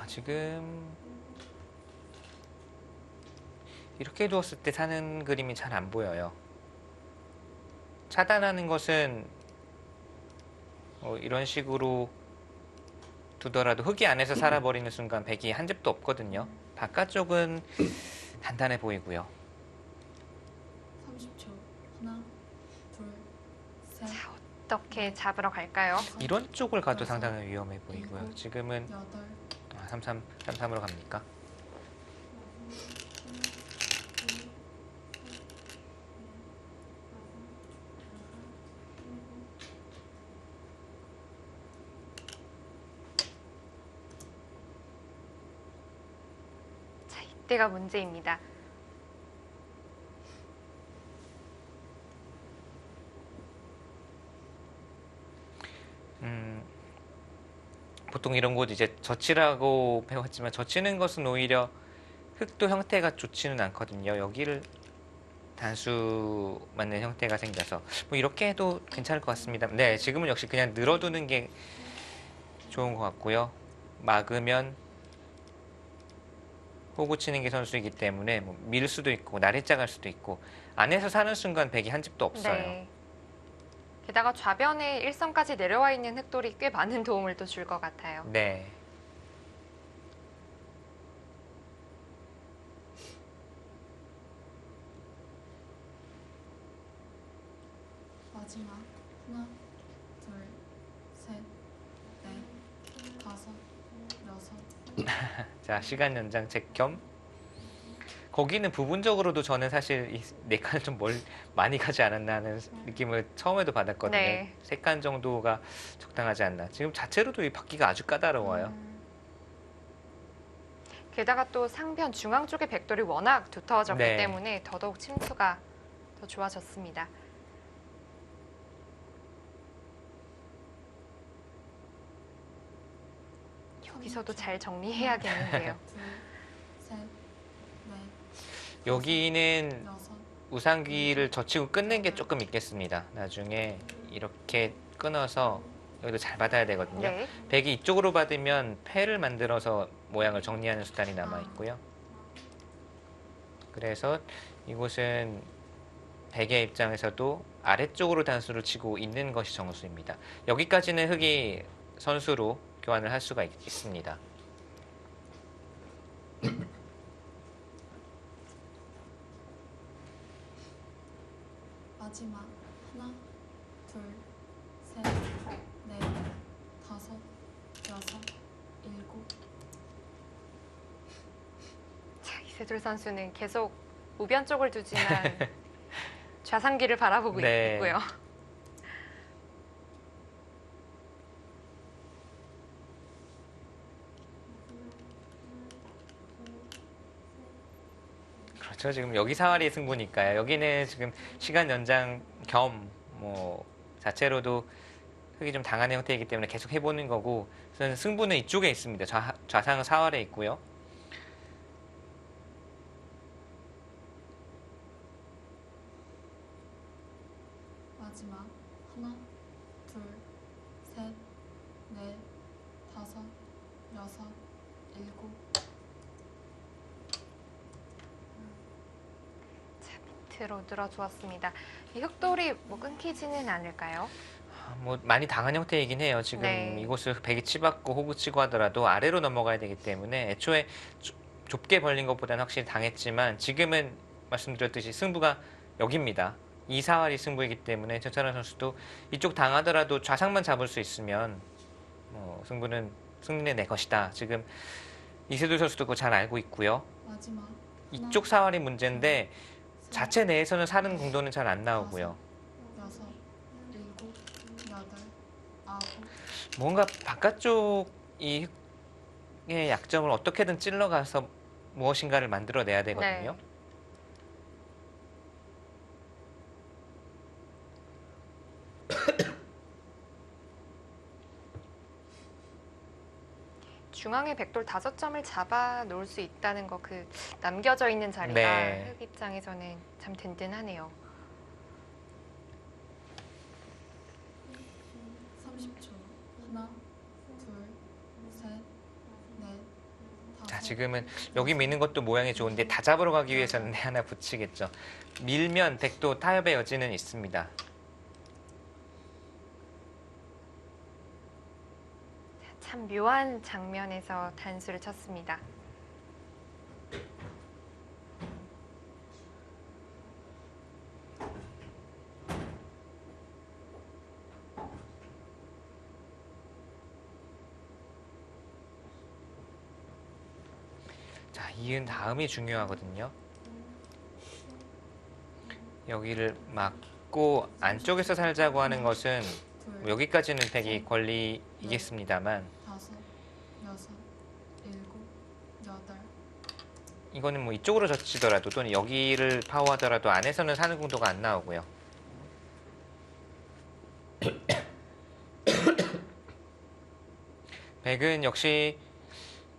지금 이렇게 두었을 때 사는 그림이 잘 안 보여요. 차단하는 것은 이런 식으로 두더라도 흑이 안에서 살아버리는 순간 백이 한 집도 없거든요. 바깥쪽은 단단해 보이고요. 30초. 하나, 둘, 셋. 어떻게 잡으러 갈까요? 이런 쪽을 가도 상당히 위험해 보이고요. 지금은 3-3으로 갑니까? 자, 이때가 문제입니다. 보통 이런 곳 이제 젖히라고 배웠지만 젖히는 것은 오히려 흑도 형태가 좋지는 않거든요. 여기를 단수 맞는 형태가 생겨서 뭐 이렇게 해도 괜찮을 것 같습니다. 네, 지금은 역시 그냥 늘어두는 게 좋은 것 같고요. 막으면 호구 치는 게 선수이기 때문에 뭐 밀 수도 있고 나래짜 갈 수도 있고 안에서 사는 순간 백이 한 집도 없어요. 네. 게다가 좌변에 일선까지 내려와 있는 흑돌이 꽤 많은 도움을 또 줄 것 같아요. 네. 마지막. 하나, 둘, 셋, 넷, 5, 6. 자, 시간 연장 책 겸 거기는 부분적으로도 저는 사실 이 4칸을 좀 많이 가지 않았나 하는 느낌을 처음에도 받았거든요. 네. 3칸 정도가 적당하지 않나. 지금 자체로도 이 받기가 아주 까다로워요. 게다가 또 상변 중앙 쪽의 백돌이 워낙 두터워졌기 네. 때문에 더더욱 침투가 더 좋아졌습니다. 여기서도 잘 정리해야겠는데요. 둘, 셋, 넷, 여기는 여섯, 우상귀를 젖히고 끊는 게 조금 있겠습니다. 나중에 이렇게 끊어서 여기도 잘 받아야 되거든요. 네. 백이 이쪽으로 받으면 패를 만들어서 모양을 정리하는 수단이 남아 있고요. 그래서 이곳은 백의 입장에서도 아래쪽으로 단수를 치고 있는 것이 정수입니다. 여기까지는 흑이 선수로 교환을 할 수가 있습니다. 마지막 하나, 둘, 셋, 넷, 다섯, 여섯, 일곱. 자, 이세돌 선수는 계속 우변 쪽을 두지만 좌상기를 바라보고 네. 있고요. 그렇죠. 지금 여기 사활이 승부니까요. 여기는 지금 시간 연장 겸 뭐 자체로도 흑이 좀 당하는 형태이기 때문에 계속 해보는 거고, 그래서 승부는 이쪽에 있습니다. 좌상 사활에 있고요. 마지막 하나, 둘, 셋, 넷, 다섯, 여섯, 일곱. 밑으로 늘어주었습니다. 이 흑돌이 뭐 끊기지는 않을까요? 뭐 많이 당한 형태이긴 해요. 지금 네. 이곳을 백이 치받고 호구 치고 하더라도 아래로 넘어가야 되기 때문에 애초에 좁게 벌린 것보다는 확실히 당했지만, 지금은 말씀드렸듯이 승부가 여기입니다. 이 사활이 승부이기 때문에 최철환 선수도 이쪽 당하더라도 좌상만 잡을 수 있으면 승부는 승리는 내 것이다. 지금 이세돌 선수도 그거 잘 알고 있고요. 마지막 이쪽 사활이 문제인데 자체 내에서는 사는 공도는 잘 안 나오고요. 여섯, 일곱, 여덟, 아홉. 뭔가 바깥쪽 이 흑의 약점을 어떻게든 찔러가서 무엇인가를 만들어내야 되거든요. 네. 중앙에 백돌 5점을 잡아 놓을 수 있다는 거, 그 남겨져 있는 자리가 네. 흑 입장에서는 참 든든하네요. 30초. 하나, 둘, 셋, 넷, 다섯. 자, 지금은 여기 미는 것도 모양이 좋은데 다 잡으러 가기 위해서는 내 하나 붙이겠죠. 밀면 백도 타협의 여지는 있습니다. 참 묘한 장면에서 단수를 쳤습니다. 자, 이은 다음이 중요하거든요. 여기를 막고 안쪽에서 살자고 하는 것은 여기까지는 백이 권리이겠습니다만, 다섯, 여섯, 일곱, 여덟. 이거는 뭐 이쪽으로 젖히더라도 또는 여기를 파워하더라도 안에서는 사는 공도가 안 나오고요. 백은 역시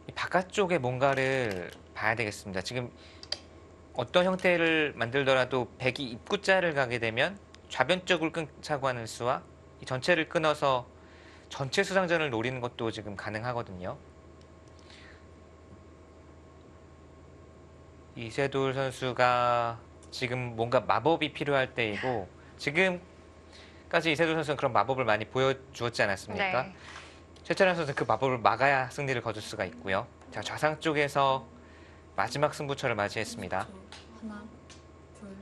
이 바깥쪽에 뭔가를 봐야 되겠습니다. 지금 어떤 형태를 만들더라도 백이 입구자를 가게 되면 좌변 쪽을 끊자고 하는 수와 이 전체를 끊어서 전체 수상전을 노리는 것도 지금 가능하거든요. 이세돌 선수가 지금 뭔가 마법이 필요할 때이고, 지금까지 이세돌 선수는 그런 마법을 많이 보여주었지 않았습니까? 네. 최철환 선수는 그 마법을 막아야 승리를 거둘 수가 있고요. 자, 좌상 쪽에서 마지막 승부처를 맞이했습니다. 하나, 둘,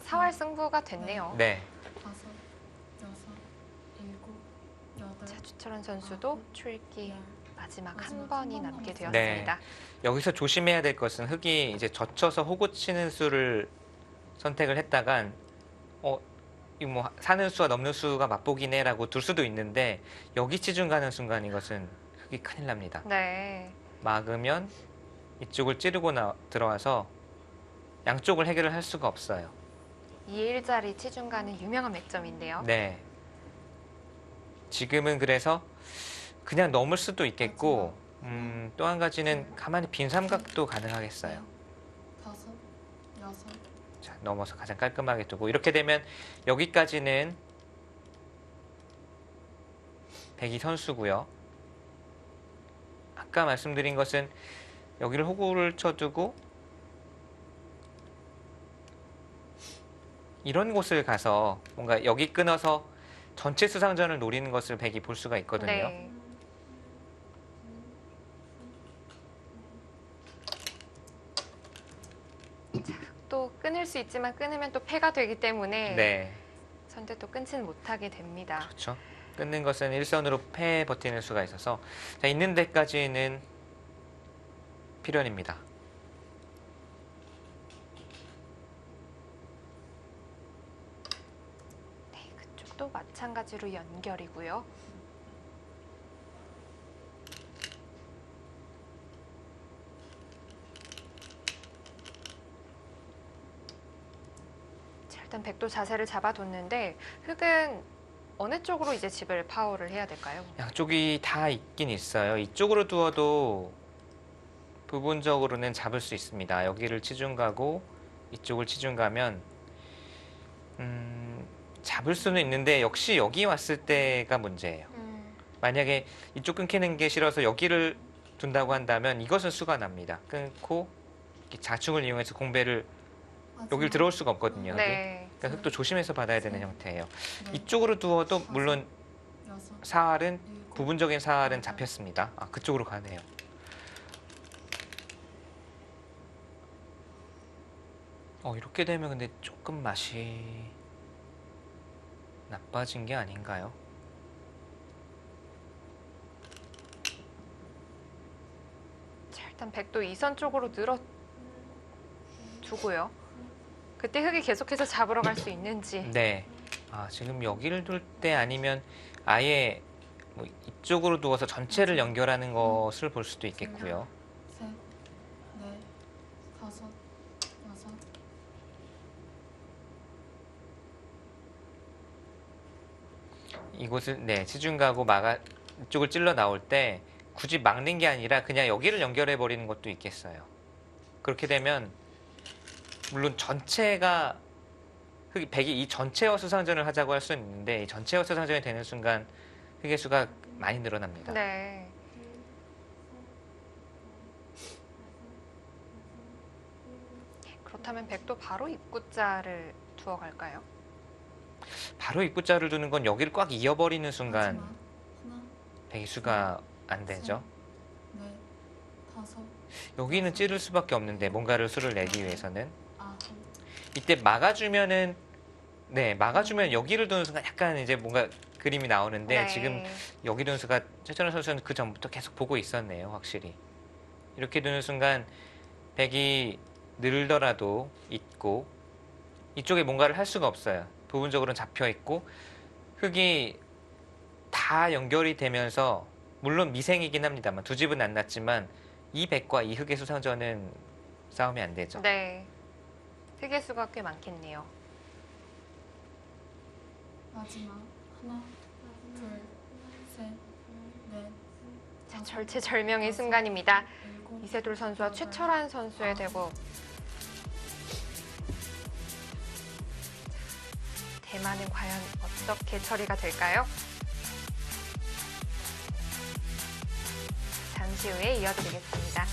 사활 승부가 됐네요. 네. 다섯, 여섯, 일곱, 여덟. 자, 추철환 선수도 출기 마지막 한 번이 남게 네. 되었습니다. 여기서 조심해야 될 것은 흑이 이제 젖혀서 호구 치는 수를 선택을 했다간 이 뭐 사는 수와 넘는 수가 맛보기네라고 둘 수도 있는데, 여기 치중 가는 순간 이것은 흑이 큰일 납니다. 네. 막으면 이쪽을 찌르고 들어와서 양쪽을 해결을 할 수가 없어요. 2의 1자리 치중가는 유명한 맥점인데요. 네. 지금은 그래서 그냥 넘을 수도 있겠고 또 한 가지는 가만히 빈 삼각도 가능하겠어요. 5, 6, 자, 넘어서 가장 깔끔하게 두고 이렇게 되면 여기까지는 백이 선수고요. 아까 말씀드린 것은 여기를 호구를 쳐두고 이런 곳을 가서 뭔가 여기 끊어서 전체 수상전을 노리는 것을 백이 볼 수가 있거든요. 네. 또 끊을 수 있지만 끊으면 또 패가 되기 때문에 네, 선택 또 끊지는 못하게 됩니다. 그렇죠. 끊는 것은 일선으로 패 버티는 수가 있어서 자, 있는 데까지는 필연입니다. 네, 그쪽도 마찬가지로 연결이고요. 자, 일단 백도 자세를 잡아뒀는데 흑은 어느 쪽으로 이제 집을 파워를 해야 될까요? 양쪽이 다 있긴 있어요. 이쪽으로 두어도 부분적으로는 잡을 수 있습니다. 여기를 치중 가고 이쪽을 치중 가면 잡을 수는 있는데 역시 여기 왔을 때가 문제예요. 만약에 이쪽 끊기는 게 싫어서 여기를 둔다고 한다면 이것은 수가 납니다. 끊고 자충을 이용해서 공배를 여기를 들어올 수가 없거든요. 여기. 네. 그러니까 흑도 조심해서 받아야 되는 형태예요. 이쪽으로 두어도 물론 사활은 부분적인 사활은 잡혔습니다. 아, 그쪽으로 가네요. 이렇게 되면 근데 조금 맛이 나빠진 게 아닌가요? 자, 일단 백도 2선 쪽으로 늘어두고요. 그때 흑이 계속해서 잡으러 갈 수 있는지. 네. 아, 지금 여기를 둘 때 아니면 아예 뭐 이쪽으로 두어서 전체를 연결하는 것을 볼 수도 있겠고요. 3, 4, 5, 6. 이곳을 네, 치중 가고 이쪽을 찔러 나올 때 굳이 막는 게 아니라 그냥 여기를 연결해 버리는 것도 있겠어요. 그렇게 되면 물론 전체가 백이 이 전체와 수상전을 하자고 할 수는 있는데 이 전체와 수상전이 되는 순간 흑의 수가 많이 늘어납니다. 네. 그렇다면 백도 바로 입구자를 두어 갈까요? 바로 입구자를 두는 건 여기를 꽉 이어버리는 순간 하나, 백의 수가 안 되죠. 넷, 다섯, 여기는 찌를 수밖에 없는데 뭔가를 수를 내기 위해서는 아홉. 이때 막아주면은 네, 막아주면 여기를 두는 순간 약간 이제 뭔가 그림이 나오는데 네. 지금 여기 두는 수가 최천원 선수는 그 전부터 계속 보고 있었네요, 확실히. 이렇게 두는 순간 백이 늘더라도 있고 이쪽에 뭔가를 할 수가 없어요. 부분적으로는 잡혀 있고 흑이 다 연결이 되면서 물론 미생이긴 합니다만 두 집은 안 났지만 이 백과 이 흑의 수상전은 싸움이 안 되죠. 네. 흑의 수가 꽤 많겠네요. 마지막 하나, 둘, 셋, 넷. 자, 절체절명의 순간입니다. 이세돌 선수와 최철환 선수의 대국. 대만은 과연 어떻게 처리가 될까요? 잠시 후에 이어드리겠습니다.